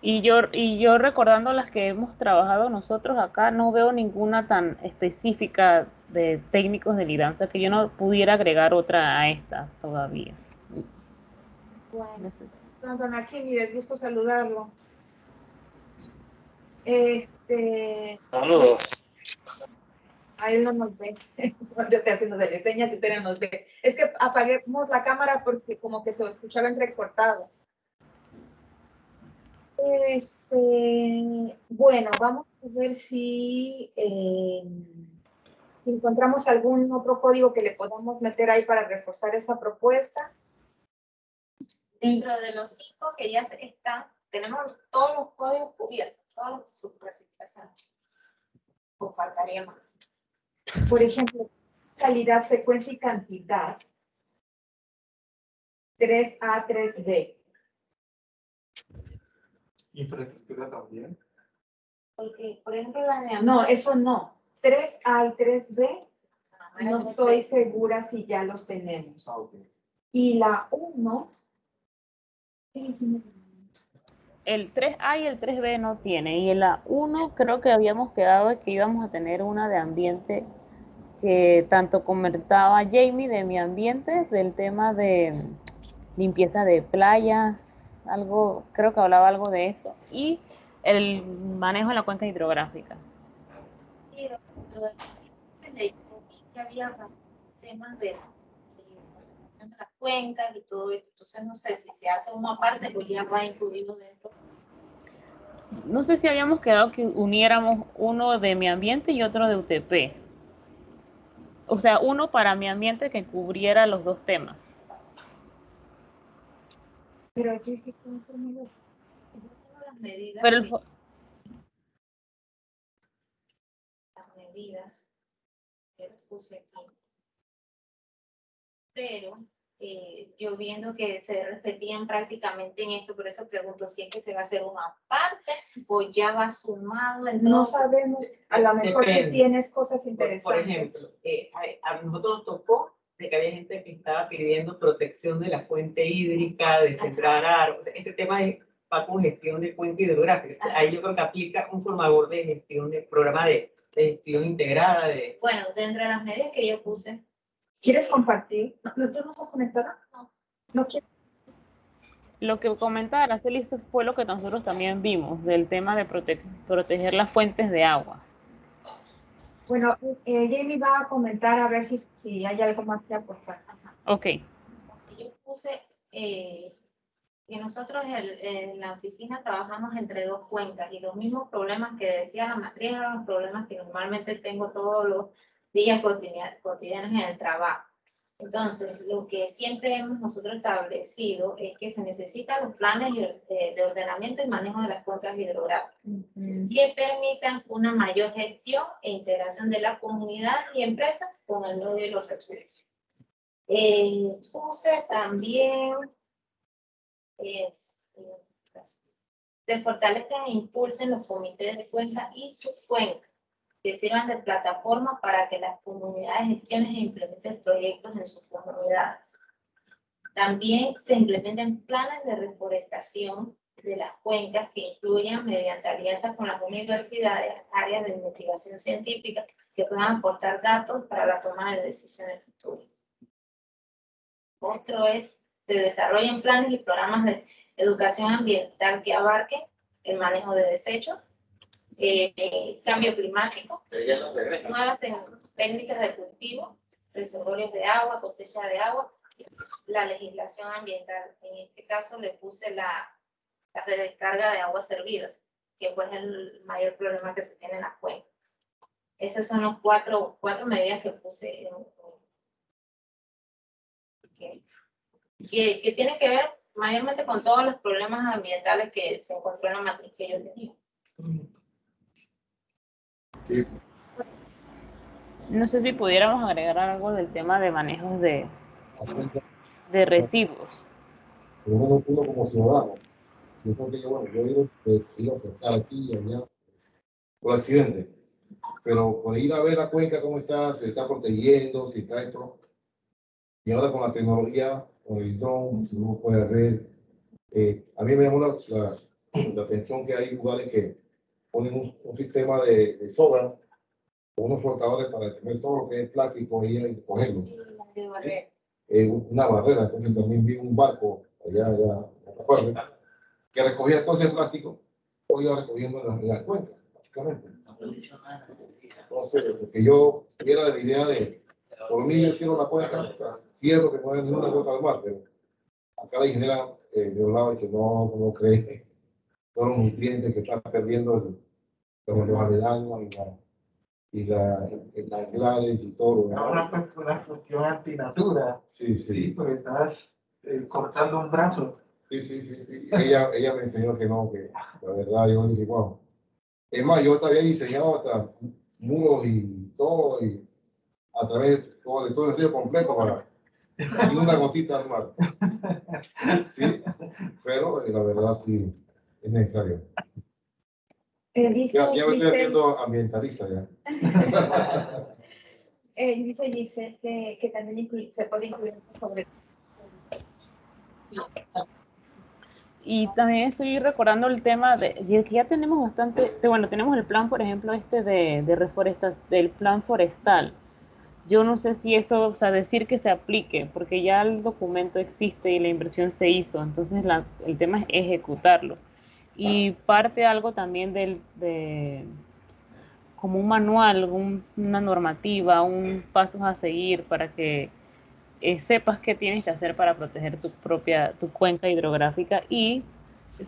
S7: Y yo recordando las que hemos trabajado nosotros acá, no veo ninguna tan específica de técnicos de IDAN, o sea que yo no pudiera agregar otra a esta todavía.
S1: Bueno, don Akimi, desgusto saludarlo.
S8: Saludos.
S1: A él no nos ve. Yo estoy haciendo de señas y usted no nos ve. Es que apaguemos la cámara porque como que se escuchaba entrecortado. Bueno, vamos a ver si encontramos algún otro código que le podamos meter ahí para reforzar esa propuesta. Dentro de los 5 que ya están, tenemos todos los códigos cubiertos, todas sus clasificaciones. O faltaría más. Por ejemplo, calidad, frecuencia y cantidad. 3A, 3B.
S6: Infraestructura también.
S1: Porque, por ejemplo, no, eso no. 3A y 3B, no estoy segura si ya los tenemos. Y la 1.
S7: El 3A y el 3B no tiene. Y en la 1 creo que habíamos quedado que íbamos a tener una de ambiente que tanto comentaba Jamie de mi ambiente, del tema de limpieza de playas, algo, creo que hablaba algo de eso, y el manejo de la cuenca hidrográfica.
S8: Que había temas de conservación de las cuencas y todo esto, entonces no sé si se hace una parte pues ya va incluido dentro.
S7: No sé si habíamos quedado que uniéramos uno de mi ambiente y otro de UTP. O sea, uno para mi ambiente que cubriera los dos temas.
S8: Pero aquí sí tengo las medidas.
S7: Pero
S8: las medidas que les puse aquí. Pero yo viendo que se repetían prácticamente en esto, por eso pregunto si es que se va a hacer una parte o ya va sumado. Entonces,
S1: no sabemos, a lo mejor tú tienes cosas interesantes.
S4: Por ejemplo, a nosotros nos tocó de que había gente que estaba pidiendo protección de la fuente hídrica, de sembrar árboles. Este tema va con gestión de cuenca hidrográfica. Ahí yo creo que aplica un formador de gestión, de programa de gestión integrada.
S8: Bueno, dentro de las medidas que yo puse.
S1: ¿Quieres compartir? ¿No, ¿tú no estás conectada?
S8: No.
S1: No quiero.
S7: Lo que comentaba Araceli fue lo que nosotros también vimos, del tema de proteger las fuentes de agua.
S1: Bueno, Jamie va a comentar a ver si hay algo más que aportar.
S7: Ok.
S8: Yo puse que nosotros en la oficina trabajamos entre dos cuencas y los mismos problemas que decía la matriz eran los problemas que normalmente tengo todos los días cotidianos en el trabajo. Entonces, lo que siempre hemos nosotros establecido es que se necesitan los planes de ordenamiento y manejo de las cuencas hidrográficas que permitan una mayor gestión e integración de la comunidad y empresas con el medio y los recursos. Puse también se fortalezcan e impulsen los comités de cuenca y sus cuencas que sirvan de plataforma para que las comunidades gestionen e implementen proyectos en sus comunidades. También se implementen planes de reforestación de las cuencas que incluyan, mediante alianzas con las universidades, áreas de investigación científica que puedan aportar datos para la toma de decisiones futuras. Otro es que desarrollen planes y programas de educación ambiental que abarquen el manejo de desechos, cambio climático, nuevas técnicas de cultivo, reservorios de agua, cosecha de agua, la legislación ambiental. En este caso le puse las de descarga de aguas servidas, que pues es el mayor problema que se tiene en la cuenca. Esas son las cuatro medidas que puse que tiene que ver mayormente con todos los problemas ambientales que se encontró en la matriz que yo tenía.
S7: No sé si pudiéramos agregar algo del tema de manejos de residuos.
S3: Uno como ciudadano, yo creo que yo he ido a pescar aquí y allá por accidente, pero por ir a ver la cuenca cómo está, se está protegiendo, si está esto, y ahora con la tecnología, con el drone, uno puede ver, a mí me llamó la atención que hay lugares que ponen un sistema de soga, unos flotadores para tener todo lo que es plástico y cogerlo. Una barrera, entonces también vi un barco allá que recogía todo ese plástico, o iba recogiendo en la cuenca, básicamente. Entonces, porque yo era de la idea de, por mí yo cierro la cuenca, cierro que no hay ninguna gota al mar, pero acá la ingeniera de un lado dice, no cree todos los nutrientes que están perdiendo los aledaños y la Gladys y todo.
S6: Una cuestión antinatura.
S3: Sí.
S6: Porque estás cortando un brazo.
S3: Sí. Ella me enseñó que no, que la verdad yo dije, wow. Es más, yo había diseñado hasta muros y todo, y a través de todo el río completo para y una gotita al mar. Sí, pero la verdad sí es necesario. Ya me estoy haciendo ambientalista ya.
S1: Dice Giselle que también se puede incluir sobre.
S7: Y también estoy recordando el tema de que ya tenemos bastante, bueno, tenemos el plan, por ejemplo, de reforestación, del plan forestal, yo no sé si eso, o sea, decir que se aplique, porque ya el documento existe y la inversión se hizo, entonces el tema es ejecutarlo. Y parte algo también como un manual, una normativa, un pasos a seguir para que sepas qué tienes que hacer para proteger tu cuenca hidrográfica y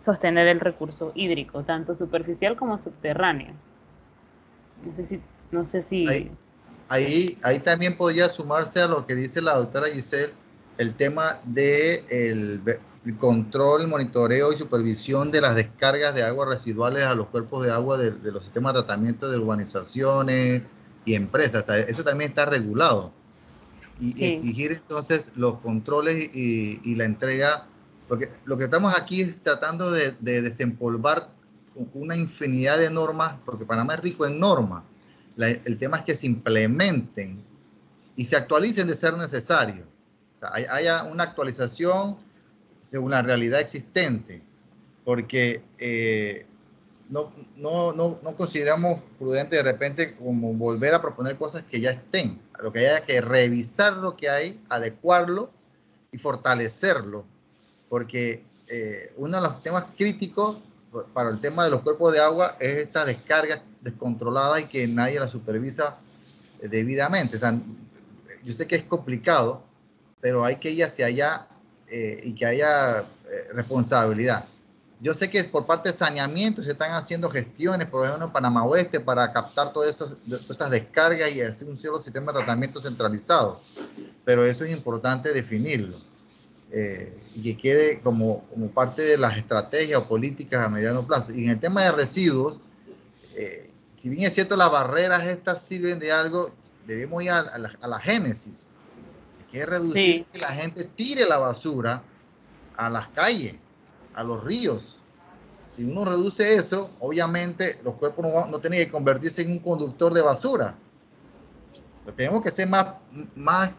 S7: sostener el recurso hídrico, tanto superficial como subterráneo. No sé si.
S2: Ahí también podría sumarse a lo que dice la doctora Giselle, el tema de el control, monitoreo y supervisión de las descargas de aguas residuales a los cuerpos de agua de los sistemas de tratamiento de urbanizaciones y empresas. O sea, eso también está regulado. Y
S7: Sí.
S2: exigir entonces los controles y la entrega, porque lo que estamos aquí es tratando de desempolvar una infinidad de normas, porque Panamá es rico en normas. El tema es que se implementen y se actualicen de ser necesario. O sea, haya una actualización según la realidad existente, porque no consideramos prudente de repente como volver a proponer cosas que ya estén. Lo que haya que revisar lo que hay, adecuarlo y fortalecerlo, porque uno de los temas críticos para el tema de los cuerpos de agua es esta descarga descontrolada y que nadie la supervisa debidamente. O sea, yo sé que es complicado, pero hay que ir hacia allá y que haya responsabilidad. Yo sé que por parte de saneamiento se están haciendo gestiones, por ejemplo, en Panamá Oeste, para captar todas esas descargas y hacer un cierto sistema de tratamiento centralizado. Pero eso es importante definirlo y que quede como parte de las estrategias o políticas a mediano plazo. Y en el tema de residuos, si bien es cierto, las barreras estas sirven de algo, debemos ir a la génesis, que es reducir
S7: Sí.
S2: que la gente tire la basura a las calles, a los ríos. Si uno reduce eso, obviamente los cuerpos no tienen que convertirse en un conductor de basura. Tenemos que ser más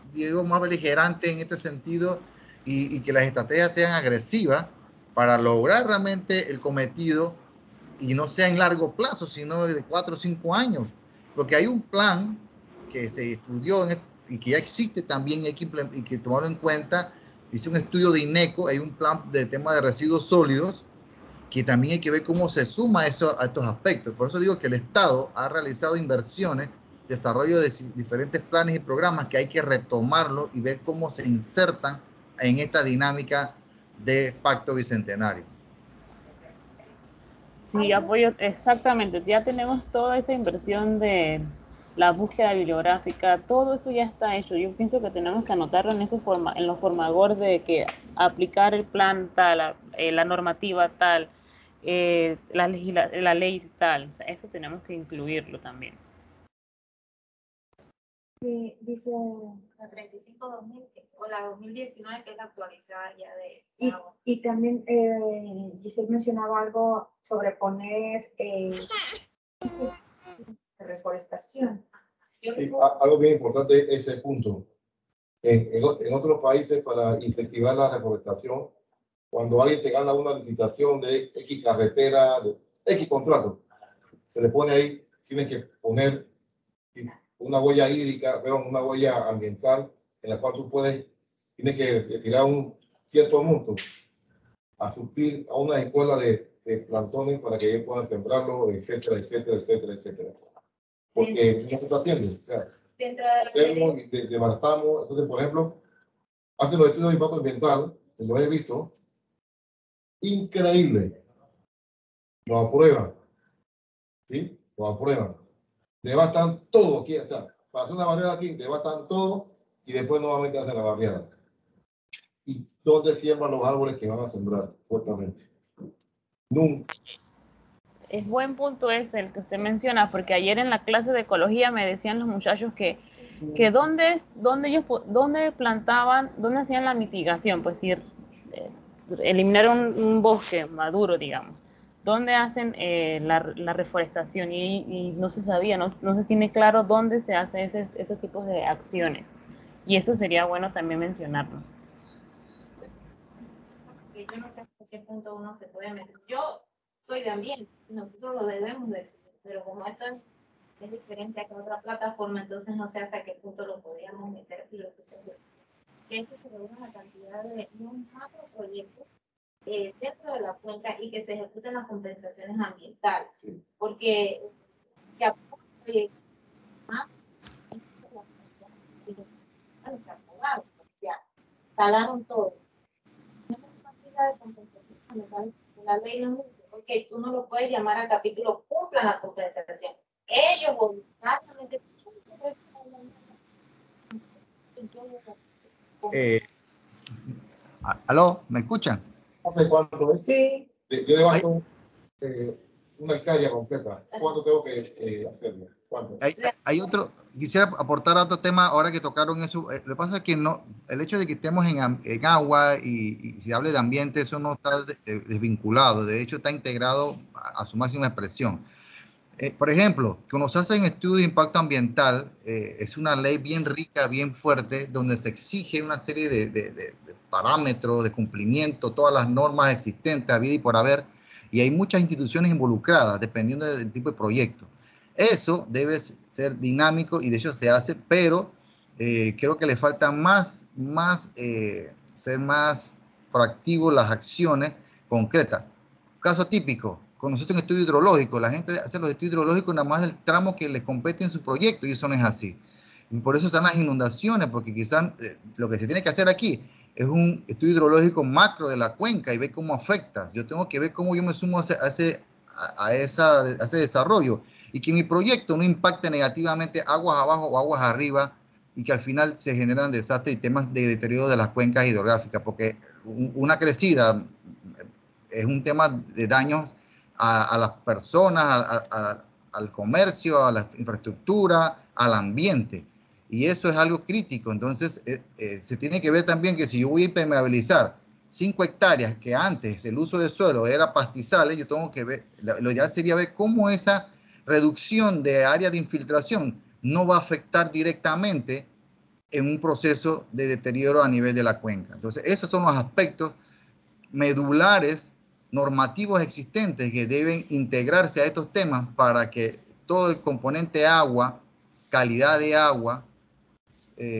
S2: beligerantes en este sentido y que las estrategias sean agresivas para lograr realmente el cometido y no sea en largo plazo, sino de 4 o 5 años. Porque hay un plan que se estudió y que ya existe también y que tomarlo en cuenta. Hice un estudio de INECO, hay un plan de tema de residuos sólidos que también hay que ver cómo se suma eso a estos aspectos. Por eso digo que el Estado ha realizado inversiones, desarrollo de diferentes planes y programas que hay que retomarlo y ver cómo se insertan en esta dinámica de Pacto Bicentenario.
S7: Sí, apoyo exactamente. Ya tenemos toda esa inversión de la búsqueda bibliográfica, todo eso ya está hecho. Yo pienso que tenemos que anotarlo en los formagor de que aplicar el plan tal, la normativa tal, la ley tal. O sea, eso tenemos que incluirlo también.
S8: Sí, dice la 35-2000 o la 2019, que es la actualizada ya de agua.
S1: Y también Giselle mencionaba algo sobre poner reforestación.
S3: Sí, algo bien importante es ese punto. En otros países, para incentivar la reforestación, cuando alguien se gana una licitación de X carretera, de X contrato, se le pone ahí, tienes que poner una huella hídrica, una huella ambiental, en la cual tú tienes que tirar un cierto monto a suplir a una escuela de plantones para que ellos puedan sembrarlo, etcétera, etcétera, etcétera, etcétera. Porque no se está haciendo. O sea, hacemos, desbaratamos. Entonces, por ejemplo, hacen los estudios de impacto ambiental, que lo he visto, increíble. Lo aprueban. ¿Sí? Lo aprueban. Devastan todo aquí, o sea, para hacer una barrera aquí, devastan todo y después nuevamente hacen la barrera. ¿Y dónde siembran los árboles que van a sembrar fuertemente? Nunca.
S7: Es buen punto ese el que usted menciona, porque ayer en la clase de ecología me decían los muchachos que dónde plantaban, dónde hacían la mitigación, pues si eliminar un bosque maduro, digamos, dónde hacen la reforestación y no se sabía, no se tiene claro dónde se hace esos tipos de acciones. Y eso sería bueno también mencionarlo.
S8: Yo no sé hasta qué punto uno se puede meter. Yo soy de ambiente, nosotros lo debemos decir, pero como esto es es diferente a que otra plataforma, entonces no sé hasta qué punto lo podríamos meter. Y lo que se que es que se reúna la cantidad de un macroproyecto dentro de la cuenca y que se ejecuten las compensaciones ambientales.
S3: Sí.
S8: Porque se apunta un proyecto más se aprobaron, ya talaron todo. Tenemos una fila de compensaciones ambientales. La ley nos dice, ok, tú no lo puedes llamar al capítulo, cumplan la compensación. Ellos voluntariamente
S2: ¿Aló? ¿Me escuchan?
S3: ¿Hace cuánto es?
S1: Sí.
S3: Yo debato una hectárea completa. ¿Cuánto tengo que hacerlo? ¿Cuánto?
S2: Hay otro, quisiera aportar a otro tema ahora que tocaron eso. Lo que pasa es que no, el hecho de que estemos en agua y se hable de ambiente, eso no está desvinculado, de hecho está integrado a su máxima expresión. Por ejemplo, cuando se hacen estudios de impacto ambiental, es una ley bien rica, bien fuerte, donde se exige una serie de parámetros, de cumplimiento, todas las normas existentes, habida y por haber, y hay muchas instituciones involucradas, dependiendo del tipo de proyecto. Eso debe ser dinámico y de hecho se hace, pero creo que le falta ser más proactivo las acciones concretas. Caso típico, cuando se hace un estudio hidrológico, la gente hace los estudios hidrológicos nada más del tramo que les compete en su proyecto y eso no es así. Y por eso están las inundaciones, porque quizás lo que se tiene que hacer aquí es un estudio hidrológico macro de la cuenca y ver cómo afecta. Yo tengo que ver cómo yo me sumo a ese desarrollo y que mi proyecto no impacte negativamente aguas abajo o aguas arriba y que al final se generan desastres y temas de deterioro de las cuencas hidrográficas, porque una crecida es un tema de daños a las personas, al comercio, a la infraestructura, al ambiente. Y eso es algo crítico. Entonces, se tiene que ver también que si yo voy a impermeabilizar 5 hectáreas, que antes el uso de suelo era pastizales, yo tengo que ver, lo ideal sería ver cómo esa reducción de área de infiltración no va a afectar directamente en un proceso de deterioro a nivel de la cuenca. Entonces, esos son los aspectos medulares normativos existentes que deben integrarse a estos temas para que todo el componente agua, calidad de agua,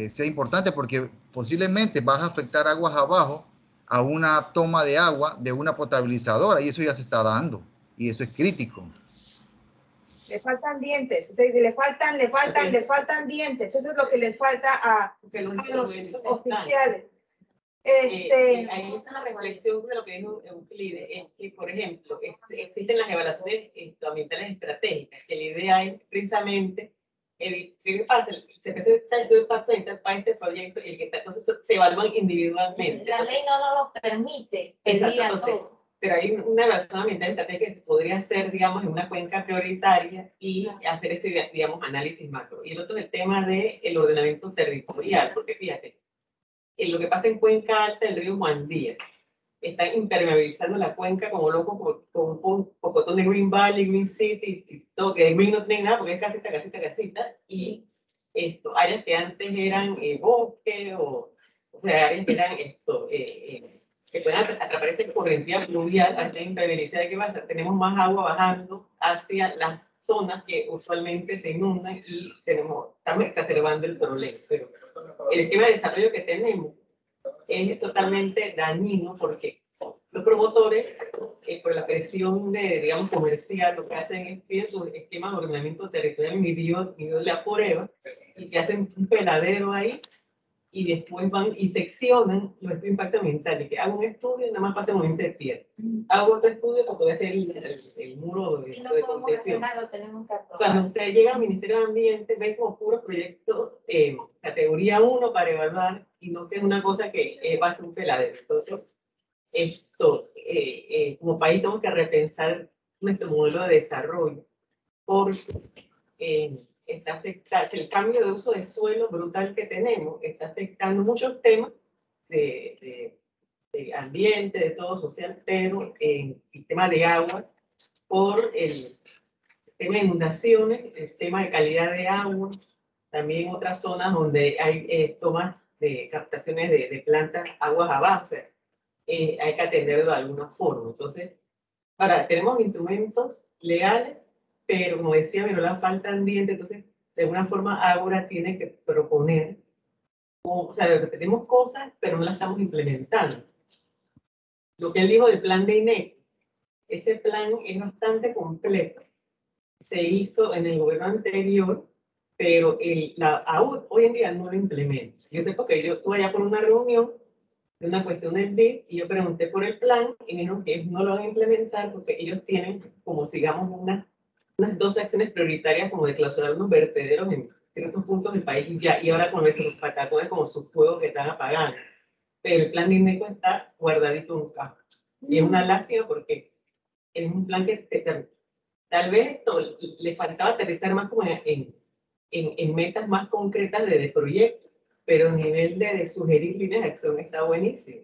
S2: sea importante, porque posiblemente vas a afectar aguas abajo a una toma de agua de una potabilizadora y eso ya se está dando y eso es crítico.
S1: Le faltan dientes, o sea, les faltan dientes, eso es lo que le falta a los oficiales.
S4: Hay una reflexión de lo que dijo Euclides, es que, por ejemplo, existen las evaluaciones ambientales estratégicas, que la idea es precisamente ¿qué pasa? Se presenta el impacto para este proyecto y el que está, entonces se evalúan individualmente.
S8: La ley no nos lo permite pedir a todos.
S4: Pero hay una evaluación ambiental estratégica que podría ser, digamos, en una cuenca prioritaria y hacer ese, digamos, análisis macro. Y el otro es el tema del ordenamiento territorial, porque fíjate, lo que pasa en Cuenca Alta del río Juan Díaz, están impermeabilizando la cuenca como loco con un pocotón de Green Valley, Green City, y todo, que de Green no tiene nada porque es casita, y áreas que antes eran bosque, o sea, áreas que eran que pueden atrapar esa corriente fluvial, hasta impermeabilizada. ¿Qué pasa? Tenemos más agua bajando hacia las zonas que usualmente se inundan y estamos exacerbando el problema. Pero el esquema de desarrollo que tenemos es totalmente dañino porque los promotores, por la presión digamos, comercial, lo que hacen es que su esquema de ordenamiento territorial midió la prueba y que hacen un peladero ahí y después van y seccionan los impactos ambientales. Que hago un estudio y nada más pasa el movimiento de tierra. Hago otro estudio porque voy a hacer el muro de contención. Cuando usted llega al Ministerio de Ambiente, ve como puros proyectos categoría 1 para evaluar y no que es una cosa que va a ser un peladero. Entonces, como país tenemos que repensar nuestro modelo de desarrollo porque está afectando, el cambio de uso de suelo brutal que tenemos está afectando muchos temas de ambiente, de todo social, pero en el tema de agua, por el tema de inundaciones, el tema de calidad de agua, también otras zonas donde hay tomas de captaciones de plantas aguas abajo, o sea, hay que atenderlo de alguna forma. Entonces, ahora tenemos instrumentos legales pero como decía, me la faltan dientes, entonces de alguna forma Ágora tiene que proponer, o sea, repetimos cosas, pero no las estamos implementando. Lo que él dijo del plan de INEC, ese plan es bastante completo. Se hizo en el gobierno anterior, pero aún hoy en día no lo implementa. Yo sé porque yo estuve allá por una reunión de una cuestión del DIF y yo pregunté por el plan y me dijeron que ellos no lo van a implementar porque ellos tienen como, digamos, unas 2 acciones prioritarias como de clausurar unos vertederos en ciertos puntos del país y ahora con esos patacones como sus fuegos que están apagando. Pero el plan de INECO está guardadito en un cajón. Y es una lástima porque es un plan que tal vez le faltaba aterrizar más como en metas más concretas de proyectos, pero a nivel de sugerir líneas de acción está buenísimo.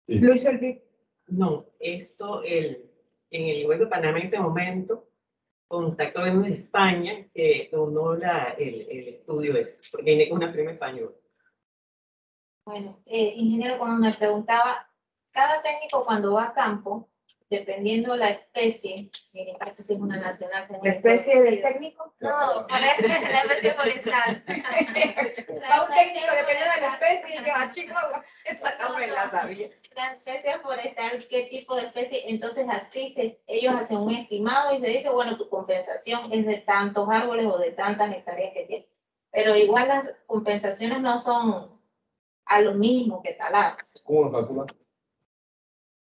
S3: Sí.
S1: Lo hizo el BIC.
S4: No, esto en el gobierno de Panamá en ese momento contactó de España que donó el estudio ese, porque INECO es una firma española.
S8: Bueno, ingeniero, como me preguntaba, cada técnico cuando va a campo, dependiendo la especie, en el caso si es una nacional, señor,
S1: ¿La especie del técnico?
S8: No, para la especie forestal.
S1: A un técnico dependiendo de la especie, yo a Chihuahua, esa no me la sabía.
S8: La especie forestal, ¿qué tipo de especie? Entonces así ellos hacen un estimado y se dice, bueno, tu compensación es de tantos árboles o de tantas hectáreas que tienes. Pero igual las compensaciones no son a lo mismo que talar.
S3: ¿Cómo lo calculan?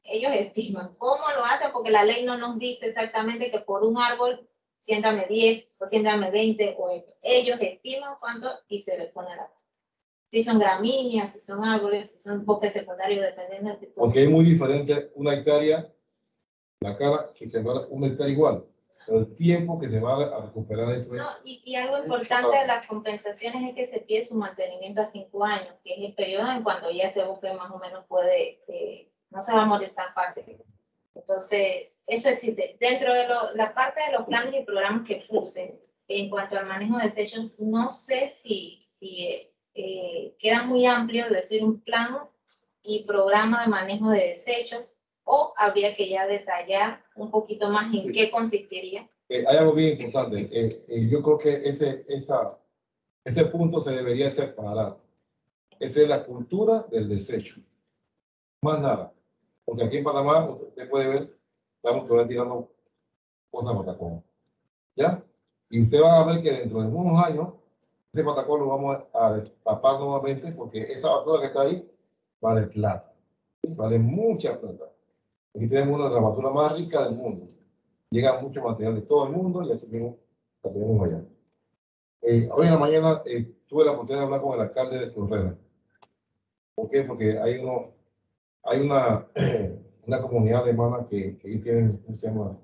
S8: Ellos estiman. ¿Cómo lo hacen? Porque la ley no nos dice exactamente que por un árbol siémbrame 10 o siémbrame 20 o ellos estiman cuánto y se les pone la. Si son gramíneas, si son árboles, si son bosques secundarios, dependiendo del tipo.
S3: Porque es muy diferente una hectárea, la cara, que se va a una hectárea igual. Pero el tiempo que se va a recuperar eso es...
S8: No, y algo importante de las compensaciones es que se pide su mantenimiento a 5 años, que es el periodo en cuando ya ese bosque más o menos puede, no se va a morir tan fácil. Entonces, eso existe. Dentro de la parte de los planes y programas que puse, en cuanto al manejo de desechos, no sé si queda muy amplio decir un plan y programa de manejo de desechos, o habría que ya detallar un poquito más en qué consistiría.
S3: Hay algo bien importante. Yo creo que ese punto se debería separar. Esa es la cultura del desecho. Más nada. Porque aquí en Panamá, usted puede ver, estamos todavía tirando cosas a patacón. ¿Ya? Y usted va a ver que dentro de unos años, este patacón lo vamos a destapar nuevamente porque esa basura que está ahí vale plata. Vale mucha plata. Aquí tenemos una de las basuras más ricas del mundo. Llega mucho material de todo el mundo y así mismo la tenemos allá. Hoy en la mañana tuve la oportunidad de hablar con el alcalde de Torrera. ¿Por qué? Porque hay una comunidad alemana que ellos tienen, ¿cómo se llama?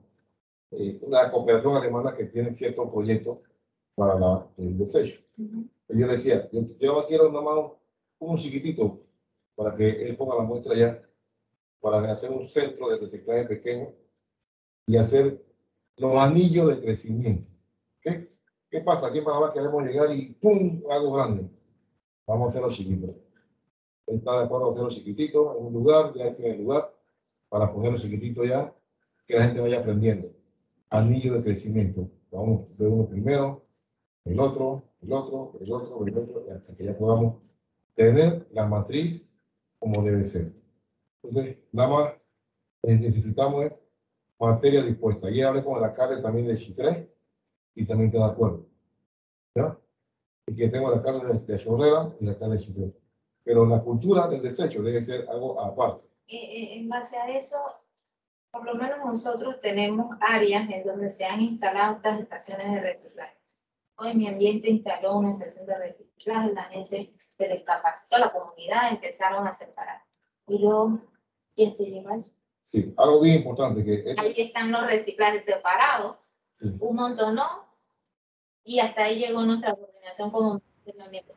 S3: Una cooperación alemana que tiene ciertos proyectos para el desecho. Y yo le decía, yo no quiero nada más un chiquitito para que él ponga la muestra allá, para hacer un centro de reciclaje pequeño y hacer los anillos de crecimiento. ¿Qué pasa? Aquí en Panamá queremos llegar y ¡pum! Algo grande. Vamos a hacerlo chiquito. Él está de acuerdo a hacerlo chiquitito en un lugar, ya es en el lugar, para ponerlo chiquitito ya, que la gente vaya aprendiendo. Anillo de crecimiento. Vamos a ver uno primero, el otro, el otro, el otro, el otro, hasta que ya podamos tener la matriz como debe ser. Entonces, nada más necesitamos materia dispuesta. Ayer hablé con el alcalde también de Chitré y también está de acuerdo. ¿Ya? Y que tengo la alcalde de Chorrera y la alcalde de Chitré. Pero la cultura del desecho debe ser algo aparte.
S8: En base a eso, por lo menos nosotros tenemos áreas en donde se han instalado estas estaciones de reciclaje. Hoy mi ambiente instaló una estación de reciclaje, la gente se descapacitó, la comunidad empezaron a separar. Y luego, ¿quién se lleva eso?
S3: Sí, algo bien importante que...
S8: Ahí están los reciclajes separados,
S3: Sí.
S8: un montón no, y hasta ahí llegó nuestra coordinación como del ambiente.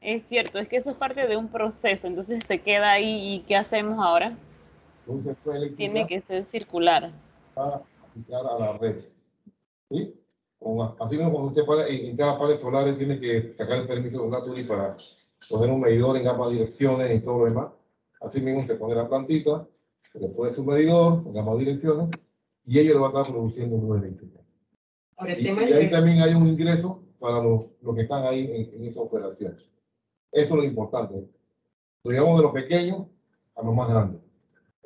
S7: Es cierto, es que eso es parte de un proceso, entonces se queda ahí y ¿qué hacemos ahora?
S3: Entonces,
S7: Tiene que ser circular.
S3: aplicar a la red. ¿Sí? Así mismo, cuando usted puede instalar paneles solares, tiene que sacar el permiso de Naturgy para poner un medidor en ambas direcciones y todo lo demás. Así mismo se pone la plantita, se le pone su medidor en ambas direcciones y ello le va a estar produciendo luz eléctrica.
S4: Ahora, el
S3: Y
S4: tema
S3: ahí
S4: es
S3: también hay un ingreso para los que están ahí en esa operación. Eso es lo importante. Lo llevamos de lo pequeño a lo más grande.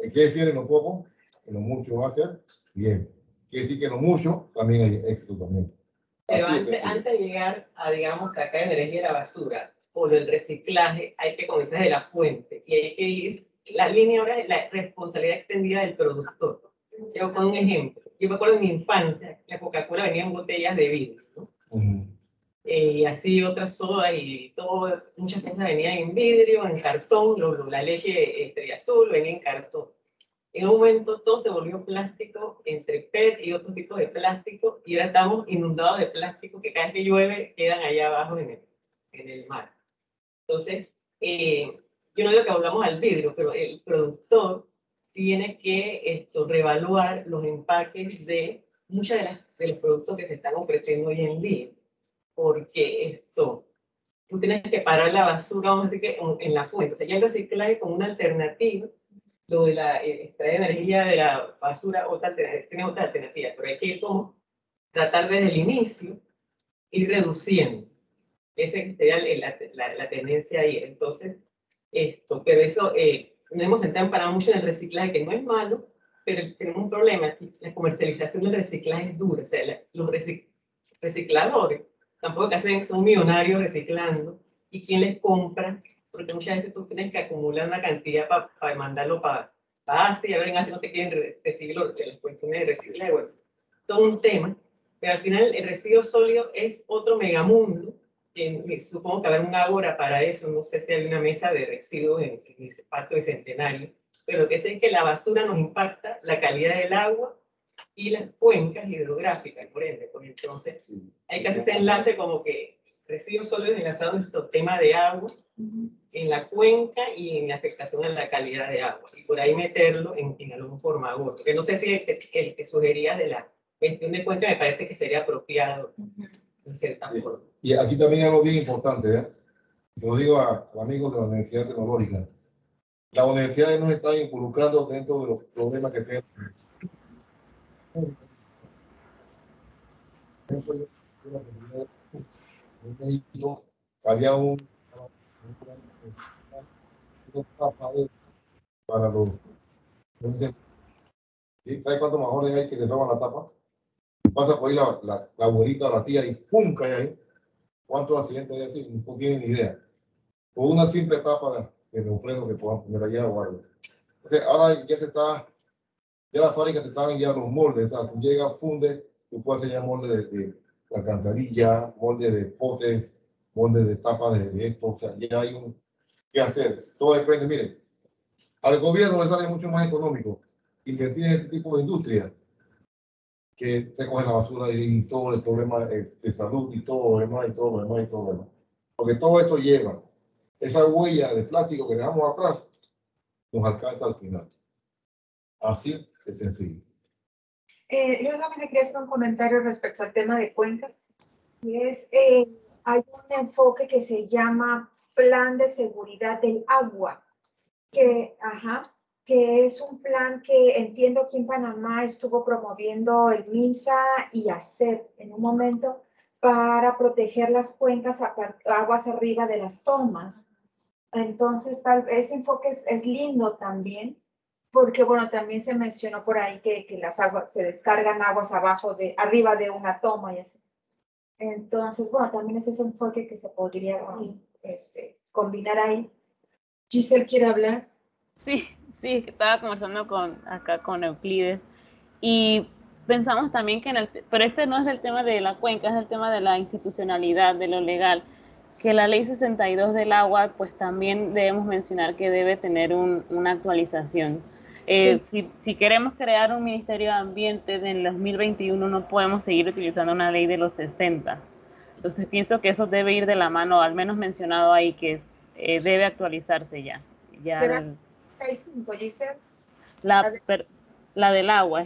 S3: ¿Qué decir en lo poco? En lo mucho va a ser bien. Quiere decir que en lo mucho también hay éxito también.
S4: pero
S3: Así es,
S4: antes de llegar a, digamos, que acá de energía de la basura o del reciclaje, hay que comenzar de la fuente y hay que ir, la línea ahora es la responsabilidad extendida del productor. Yo pongo un ejemplo. Yo me acuerdo en mi infancia, la Coca-Cola venía en botellas de vidrio, ¿no? Y así otras sodas y todo, muchas cosas venían en vidrio, en cartón, la leche Estrella Azul venía en cartón. En un momento todo se volvió plástico, entre PET y otros tipos de plástico, y ahora estamos inundados de plástico que cada vez que llueve quedan allá abajo en el mar. Entonces, yo no digo que volvamos al vidrio, pero el productor tiene que reevaluar los empaques de muchos de los productos que se están ofreciendo hoy en día, porque tú tienes que parar la basura, vamos a decir que en la fuente. O sea, ya el reciclaje como una alternativa, lo de la extraer energía de la basura, tiene otra alternativa, pero hay que ir como tratar desde el inicio, ir reduciendo. Esa sería la tendencia ahí. Entonces, pero eso, nos hemos centrado en parar mucho en el reciclaje, que no es malo, pero tenemos un problema aquí. La comercialización del reciclaje es dura. O sea, los recicladores tampoco que hacen, son millonarios reciclando. ¿Y quién les compra? Porque muchas veces tú tienes que acumular una cantidad para mandarlo para Asia, a ver, en Asia no te quieren recibir las cuestiones de reciclaje. Bueno, todo un tema. Pero al final el residuo sólido es otro megamundo. Supongo que habrá un ágora para eso, no sé si hay una mesa de residuos en ese pacto bicentenario, pero lo que sé es que la basura nos impacta la calidad del agua y las cuencas hidrográficas, por ende. Pues entonces hay que hacer ese enlace como que residuos sólidos enlazados a nuestro tema de agua en la cuenca y en la afectación a la calidad de agua, y por ahí meterlo en algún formador, porque no sé si el que sugerías de la cuestión de cuenca me parece que sería apropiado en cierta forma.
S3: Y aquí también hay algo bien importante, ¿eh? Se lo digo a amigos de la Universidad Tecnológica. Las universidades nos están involucrando dentro de los problemas que tenemos. En México había para los... ¿Sabes cuántos mejores hay que le roban la tapa? Pasa por ahí la abuelita o la tía y ¡pum! Cae ahí. ¿Cuántos accidentes hay así? No tienen ni idea. Por una simple tapa de neopreno que puedan poner allá o algo. Entonces, ahora ya las fábricas te están ya los moldes. O sea, tú llegas, fundes, tú puedes hacer ya moldes de alcantarilla, moldes de potes, moldes de tapas de esto. O sea, ya hay que hacer. Todo depende, miren. Al gobierno le sale mucho más económico invertir en este tipo de industria que recoger la basura y todo el problema de salud y todo lo demás y todo lo demás y todo lo demás. Porque todo esto lleva esa huella de plástico que dejamos atrás, nos alcanza al final. Así de sencillo.
S1: Yo también quería hacer un comentario respecto al tema de cuenca. Y es, hay un enfoque que se llama Plan de Seguridad del Agua, que es un plan que entiendo que en Panamá estuvo promoviendo el MINSA y ACEP en un momento para proteger las cuencas aguas arriba de las tomas. Entonces, ese enfoque es lindo también, porque bueno, también se mencionó por ahí que las aguas, se descargan aguas arriba de una toma y así. Entonces, bueno, también es ese enfoque que se podría combinar ahí. Giselle, ¿quiere hablar?
S7: Sí, sí, que estaba conversando acá con Euclides y pensamos también que pero este no es el tema de la cuenca, es el tema de la institucionalidad, de lo legal, que la ley 62 del agua, pues también debemos mencionar que debe tener una actualización. Si queremos crear un Ministerio de Ambiente en el 2021, no podemos seguir utilizando una ley de los 60. Entonces pienso que eso debe ir de la mano, al menos mencionado ahí, que debe actualizarse ya.
S1: ¿Será 65, Giselle?
S7: La del agua,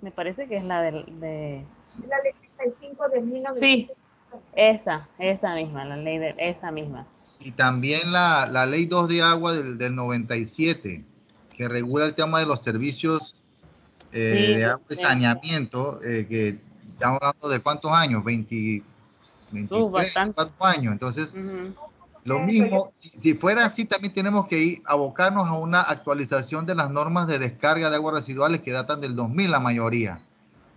S7: me parece que es la de...
S1: La ley 35 de 1900.
S7: Sí, esa misma, esa misma.
S2: Y también la ley 2 de agua del 97, que regula el tema de los servicios de agua y saneamiento, que Estamos hablando de cuántos años, 20, 23,
S7: Bastante.
S2: 24 años. Entonces,
S7: Ujú.
S2: lo mismo, si fuera así, también tenemos que ir abocarnos a una actualización de las normas de descarga de aguas residuales que datan del 2000, la mayoría.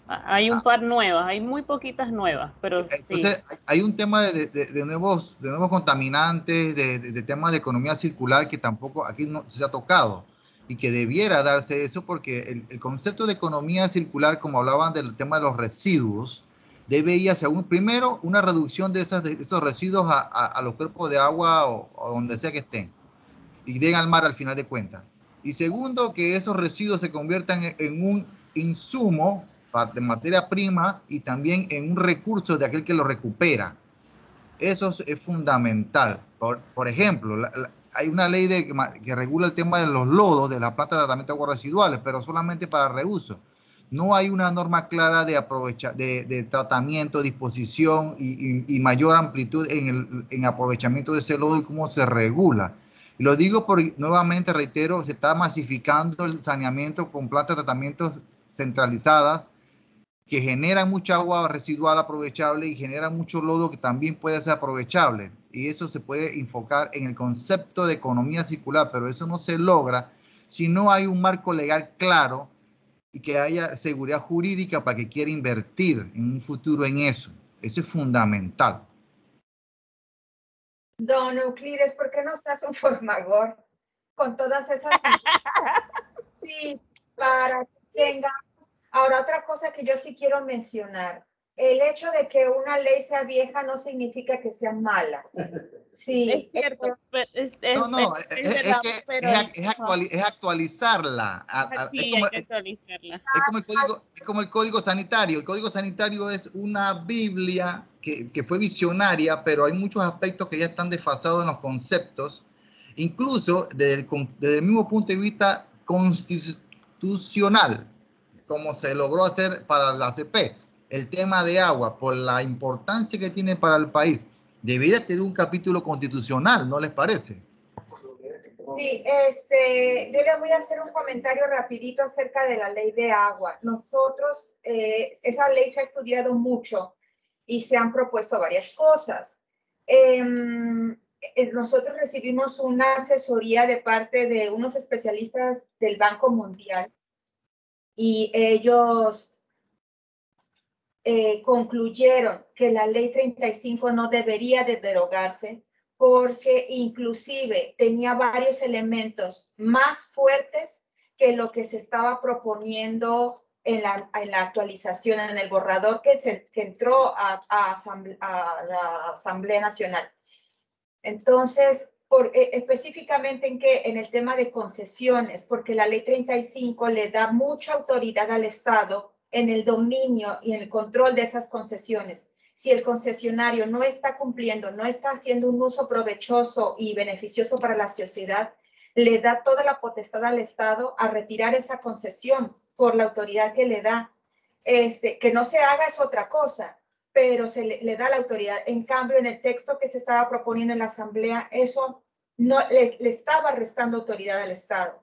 S7: Hay un par nuevas, hay muy poquitas nuevas, pero sí.
S2: Entonces, hay un tema de nuevos contaminantes, de temas de economía circular que tampoco aquí no se ha tocado y que debiera darse eso porque el concepto de economía circular, como hablaban del tema de los residuos, debe ir hacia primero una reducción de esos residuos a los cuerpos de agua o donde sea que estén y den al mar al final de cuentas. Y segundo, que esos residuos se conviertan en un insumo de materia prima y también en un recurso de aquel que lo recupera. Eso es fundamental. Por ejemplo, hay una ley que regula el tema de los lodos de las plantas de tratamiento de aguas residuales, pero solamente para reuso. No hay una norma clara de tratamiento, disposición y mayor amplitud en aprovechamiento de ese lodo y cómo se regula. Y lo digo porque, nuevamente, reitero, se está masificando el saneamiento con plantas de tratamiento centralizadas que generan mucha agua residual aprovechable y generan mucho lodo que también puede ser aprovechable. Y eso se puede enfocar en el concepto de economía circular, pero eso no se logra si no hay un marco legal claro y que haya seguridad jurídica para que quiera invertir en un futuro en eso. Eso es fundamental.
S1: Don Euclides, ¿por qué no estás en Formagor con todas esas? Sí, para que tenga. Ahora, otra cosa que yo sí quiero mencionar. El hecho de que una ley sea vieja no significa que sea mala. Sí.
S7: Es cierto.
S2: Es actualizarla.
S7: Sí, hay que actualizarla.
S2: Es como el código sanitario. El código sanitario es una Biblia que fue visionaria, pero hay muchos aspectos que ya están desfasados en los conceptos, incluso desde el mismo punto de vista constitucional, como se logró hacer para la ACP. El tema de agua, por la importancia que tiene para el país, debería tener un capítulo constitucional, ¿no les parece?
S1: Sí, yo le voy a hacer un comentario rapidito acerca de la ley de agua. Nosotros, esa ley se ha estudiado mucho y se han propuesto varias cosas. Nosotros recibimos una asesoría de parte de unos especialistas del Banco Mundial y ellos concluyeron que la ley 35 no debería de derogarse porque inclusive tenía varios elementos más fuertes que lo que se estaba proponiendo en la actualización, en el borrador que entró a la Asamblea Nacional. Entonces, específicamente en el tema de concesiones, porque la ley 35 le da mucha autoridad al Estado en el dominio y en el control de esas concesiones. Si el concesionario no está cumpliendo, no está haciendo un uso provechoso y beneficioso para la sociedad, le da toda la potestad al Estado a retirar esa concesión por la autoridad que le da. Que no se haga es otra cosa, pero se le da la autoridad. En cambio, en el texto que se estaba proponiendo en la Asamblea, eso no le estaba restando autoridad al Estado.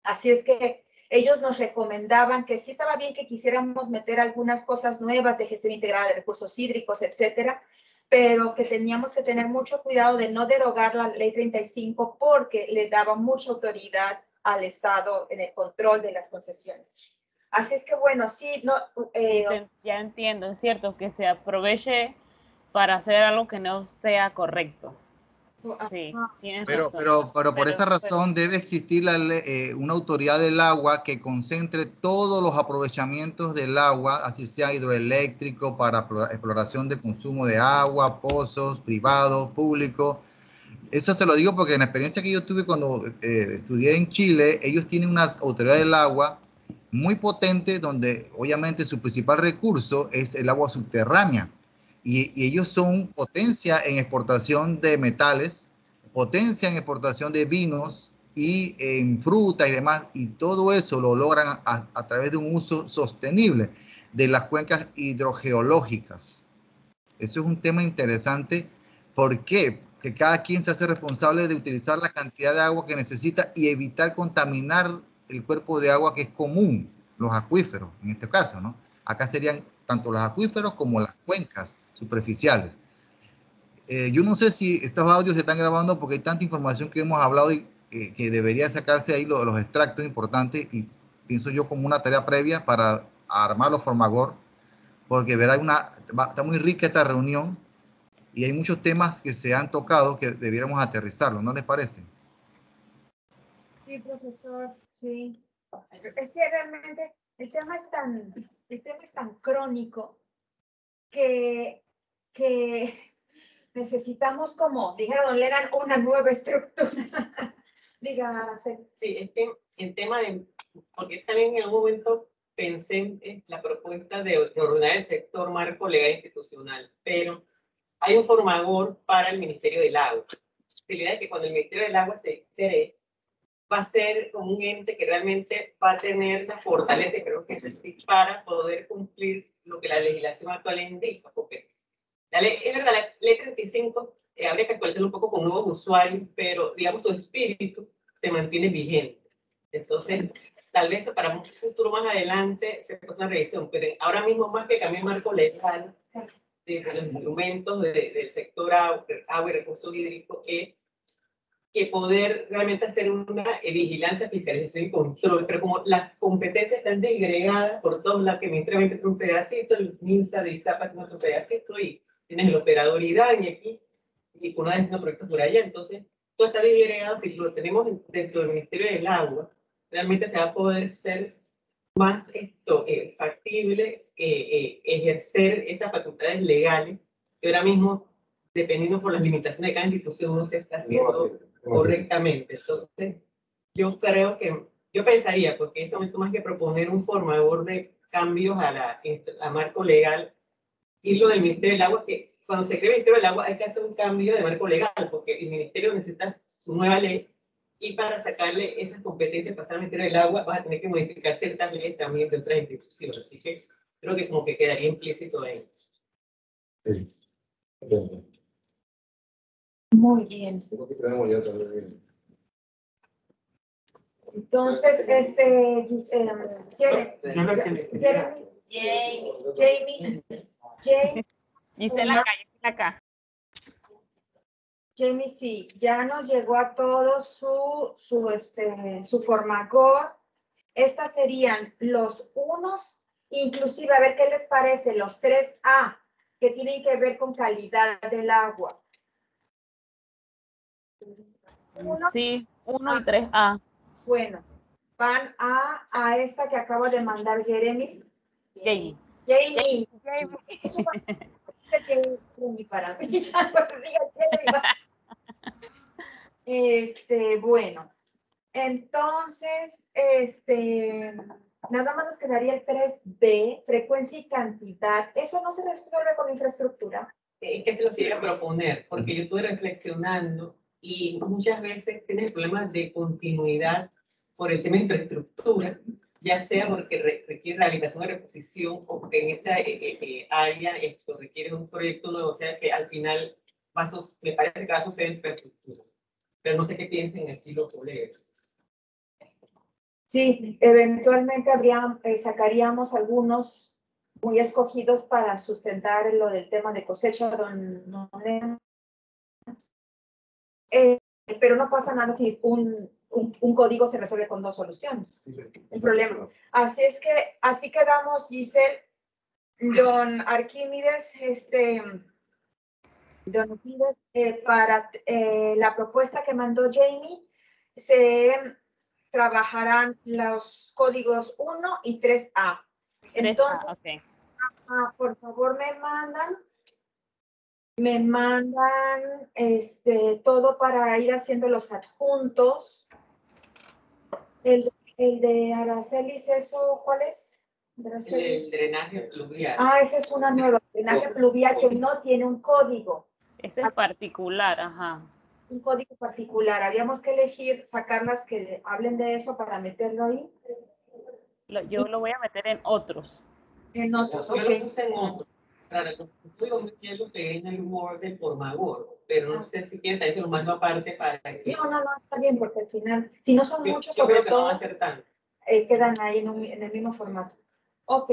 S1: Así es que ellos nos recomendaban que sí estaba bien que quisiéramos meter algunas cosas nuevas de gestión integrada de recursos hídricos, etcétera, pero que teníamos que tener mucho cuidado de no derogar la ley 35 porque le daba mucha autoridad al Estado en el control de las concesiones. Así es que bueno, sí, no.
S7: Ya entiendo, es cierto que se aproveche para hacer algo que no sea correcto. Sí, tienes razón.
S2: Pero por esa razón debe existir una autoridad del agua que concentre todos los aprovechamientos del agua, así sea hidroeléctrico, para exploración de consumo de agua, pozos, privados, públicos. Eso se lo digo porque en la experiencia que yo tuve cuando estudié en Chile, ellos tienen una autoridad del agua muy potente donde obviamente su principal recurso es el agua subterránea. Y ellos son potencia en exportación de metales, potencia en exportación de vinos y en fruta y demás, y todo eso lo logran a través de un uso sostenible de las cuencas hidrogeológicas. Eso es un tema interesante. ¿Por qué? Que cada quien se hace responsable de utilizar la cantidad de agua que necesita y evitar contaminar el cuerpo de agua que es común, los acuíferos, en este caso, ¿no? Acá serían tanto los acuíferos como las cuencas superficiales. Yo no sé si estos audios se están grabando porque hay tanta información que hemos hablado y que debería sacarse ahí los extractos importantes, y pienso yo como una tarea previa para armar los Formagor, porque verá está muy rica esta reunión y hay muchos temas que se han tocado que debiéramos aterrizarlo, ¿no les parece?
S1: Sí, profesor, sí. Es que realmente el tema es tan crónico que necesitamos, como dijeron, Leran, una nueva estructura. Dígase.
S4: Sí, es que el tema de, porque también en algún momento pensé en la propuesta de ordenar el sector marco legal institucional, pero hay un Formagor para el Ministerio del Agua. La idea es que cuando el Ministerio del Agua se cree, va a ser como un ente que realmente va a tener la fortaleza, creo que es así, para poder cumplir lo que la legislación actual indica, porque es verdad, la ley 35 habría que actualizarlo un poco con nuevos usuarios, pero digamos su espíritu se mantiene vigente. Entonces, tal vez para un futuro más adelante se pueda una revisión, pero ahora mismo más que cambiar el marco legal de los instrumentos del sector agua y recursos hídricos, que poder realmente hacer una vigilancia, fiscalización y control, pero como las competencias están disgregadas por todos lados, que ministerialmente tiene un pedacito, el MINSA de ISAPA tiene otro pedacito, y tienes el operador IDAN y aquí, y por una vez haciendo proyectos por allá, entonces todo está disgregado. Si lo tenemos dentro del Ministerio del Agua, realmente se va a poder ser más factible ejercer esas facultades legales que ahora mismo, dependiendo por las limitaciones de cada institución, no se está haciendo correctamente. Entonces, yo creo que, yo pensaría, porque en este momento más que proponer un formador de cambios a marco legal, y lo del Ministerio del Agua, que cuando se cree el Ministerio del Agua hay que hacer un cambio de marco legal, porque el Ministerio necesita su nueva ley, y para sacarle esas competencias, pasar al Ministerio del Agua, vas a tener que modificar ciertas leyes también de otras instituciones. Así que creo que como que quedaría implícito ahí.
S3: Sí.
S1: Muy bien. Entonces, Jamie,
S7: Gisela acá.
S1: Jamie, sí, ya nos llegó a todos su Formagor. Estas serían los unos, inclusive, a ver qué les parece, los 3A, que tienen que ver con calidad del agua.
S7: Sí, 1 y 3A.
S1: Bueno, van a esta que acaba de mandar Jeremy.
S7: Jamie.
S1: Jamie para mí. Bueno, entonces, nada más nos quedaría el 3B, frecuencia y cantidad. Eso no se resuelve con infraestructura.
S4: Que se lo sigue a proponer, porque yo estuve reflexionando y muchas veces tienes problemas de continuidad por el tema de infraestructura, ya sea porque requiere rehabilitación o reposición, o porque en esa área esto requiere un proyecto nuevo, o sea que al final me parece que va a suceder infraestructura. Pero no sé qué piensen en estilo colega.
S1: Sí, eventualmente sacaríamos algunos muy escogidos para sustentar lo del tema de cosecha, pero no pasa nada si un código se resuelve con 2 soluciones. El problema. Así es que, así quedamos, Giselle. Don Arquímedes, Don Arquímedes, para la propuesta que mandó Jamie, se trabajarán los códigos 1 y 3A. Entonces,
S7: 3A, okay.
S1: Por favor, me mandan todo para ir haciendo los adjuntos. El de Aracelis, ¿eso cuál es?
S4: El drenaje pluvial.
S1: Esa es una nueva, drenaje pluvial que no tiene un código.
S7: Ese es particular, ajá.
S1: Un código particular. Habíamos que elegir, sacar las que hablen de eso para meterlo ahí.
S7: Yo lo voy a meter en otros.
S1: En otros,
S4: yo lo puse en otros. Claro, yo lo pegué en el Word del Formagor, pero no sé si quieren también se lo mando aparte para que...
S1: No, está bien, porque al final, si no son muchos,
S4: yo
S1: sobre
S4: creo que
S1: todo,
S4: no va a ser tanto.
S1: quedan ahí en el mismo formato. Ok.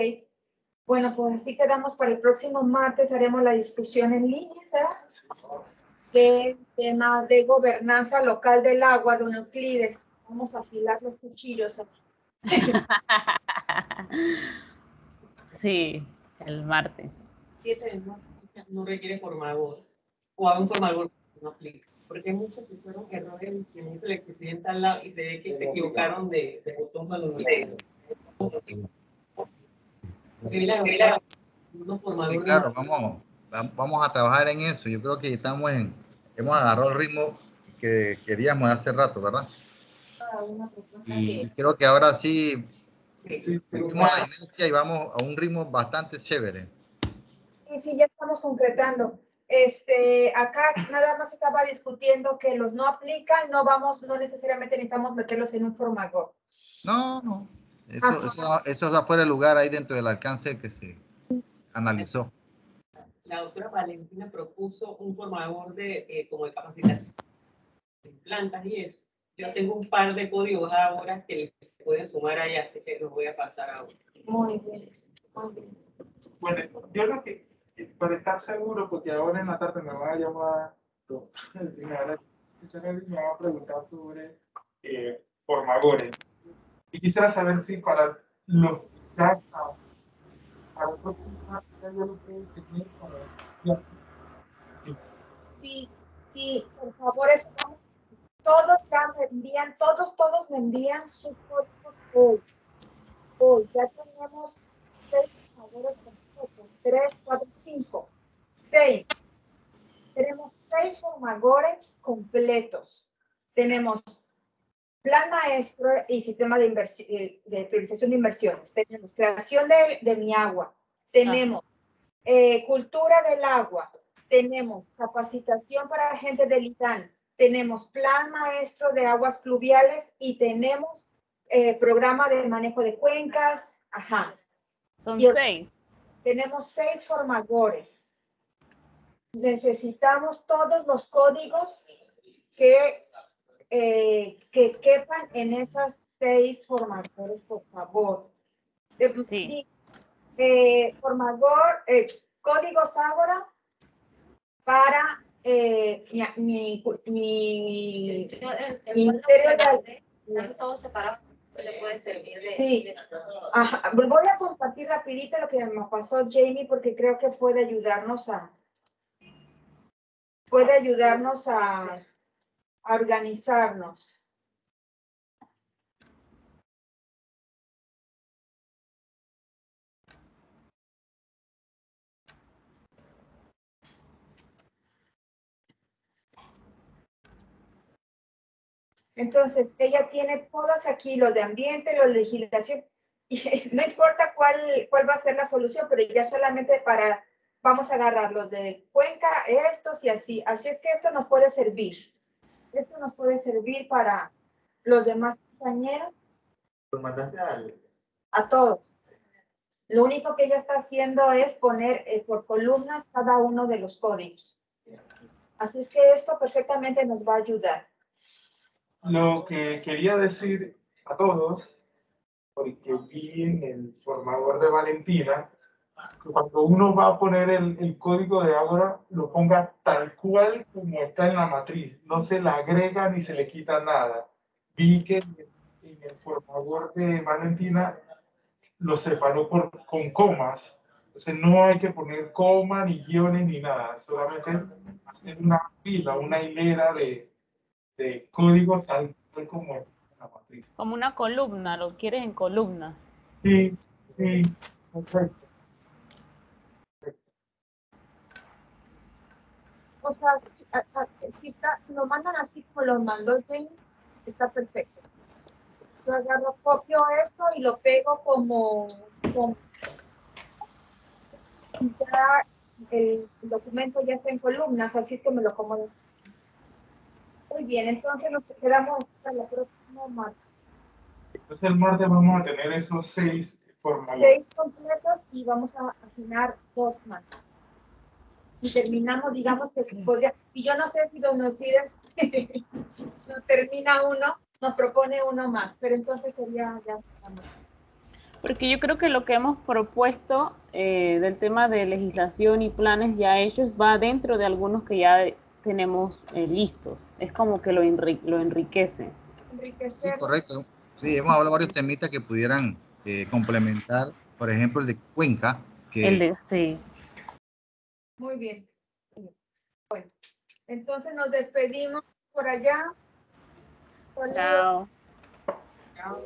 S1: Bueno, pues así quedamos para el próximo martes, haremos la discusión en línea, ¿verdad? Del tema de gobernanza local del agua, don Euclides. Vamos a afilar los cuchillos aquí.
S7: Sí, el martes.
S4: 7 no requiere formador. O hay un formador que no aplica. Porque hay muchos que fueron errores que no se le presidenta al lado y se ve que se equivocaron de botón para los unos
S2: Sí,
S4: formadores.
S2: claro, vamos a trabajar en eso. Yo creo que hemos agarrado el ritmo que queríamos hace rato, ¿verdad? Y creo que ahora sí tenemos la inercia y vamos a un ritmo bastante chévere.
S1: Sí, ya estamos concretando. Acá nada más estaba discutiendo que los no aplican, no necesariamente necesitamos meterlos en un formador.
S2: No. Eso está fuera de lugar ahí dentro del alcance que se analizó.
S4: La doctora Valentina propuso un formador como de capacitación en plantas y eso. Yo tengo un par de códigos ahora que se pueden sumar ahí, así que los voy a pasar ahora.
S1: Muy bien, muy bien.
S6: Bueno, yo lo que, para estar seguro, porque ahora en la tarde me van a llamar, me van a preguntar sobre formadores. Y quisiera saber si para los que ya están, para el próximo martes, ya yo lo que tenía para
S1: Sí, por favor, eso vamos. Todos ya me envían, todos me envían sus códigos hoy. Hoy ya tenemos 6 formadores completos, 3, 4, 5, 6. Tenemos 6 formadores completos. Tenemos plan maestro y sistema de priorización de inversiones. Tenemos creación de mi agua. Tenemos cultura del agua. Tenemos capacitación para gente del ITAN. Tenemos plan maestro de aguas pluviales y tenemos programa de manejo de cuencas. Ajá.
S7: Son 6.
S1: Tenemos 6 formadores. Necesitamos todos los códigos que quepan en esas 6 formadores, por favor.
S7: Sí.
S1: Formador, códigos Ágora para mi ministerio de...
S8: Todos separados, se le puede servir de...
S1: Sí. Ajá. Voy a compartir rapidito lo que me pasó Jamie porque creo que puede ayudarnos a organizarnos. Entonces, ella tiene todos aquí, los de ambiente, los de legislación, y no importa cuál va a ser la solución, pero ya solamente vamos a agarrar los de Cuenca, estos y así. Así es que esto nos puede servir. Esto nos puede servir para los demás compañeros.
S5: ¿Lo mandaste
S1: a todos? Lo único que ella está haciendo es poner por columnas cada uno de los códigos. Así es que esto perfectamente nos va a ayudar.
S6: Lo que quería decir a todos, porque vi en el formador de Valentina, que cuando uno va a poner el código de Ágora, lo ponga tal cual como está en la matriz. No se le agrega ni se le quita nada. Vi que en el formador de Valentina lo separó con comas. Entonces no hay que poner coma, ni guiones, ni nada. Solamente hacer una fila, una hilera de códigos tal cual como en la matriz.
S7: Como una columna, lo quieres en columnas.
S6: Sí, perfecto.
S1: O sea, si lo mandan así como lo mandó Jane, está perfecto. Yo agarro, copio esto y lo pego como y ya el documento ya está en columnas, así es que me lo acomodo. Muy bien, entonces nos quedamos hasta la próxima martes.
S6: Entonces el martes vamos a tener esos 6 formadores.
S1: 6 completos y vamos a asignar 2 más. Y terminamos, digamos que podría, y yo no sé si don Euclides no termina uno, nos propone uno más, pero entonces sería ya.
S7: Porque yo creo que lo que hemos propuesto del tema de legislación y planes ya hechos va dentro de algunos que ya tenemos listos. Es como que lo enriquece.
S2: Sí,
S1: Enriquecer.
S2: correcto. Sí, hemos hablado varios temitas que pudieran complementar, por ejemplo, el de Cuenca, que
S7: Sí.
S1: Muy bien. Bueno, entonces nos despedimos por allá. Saludos.
S7: Chao.
S1: Chao.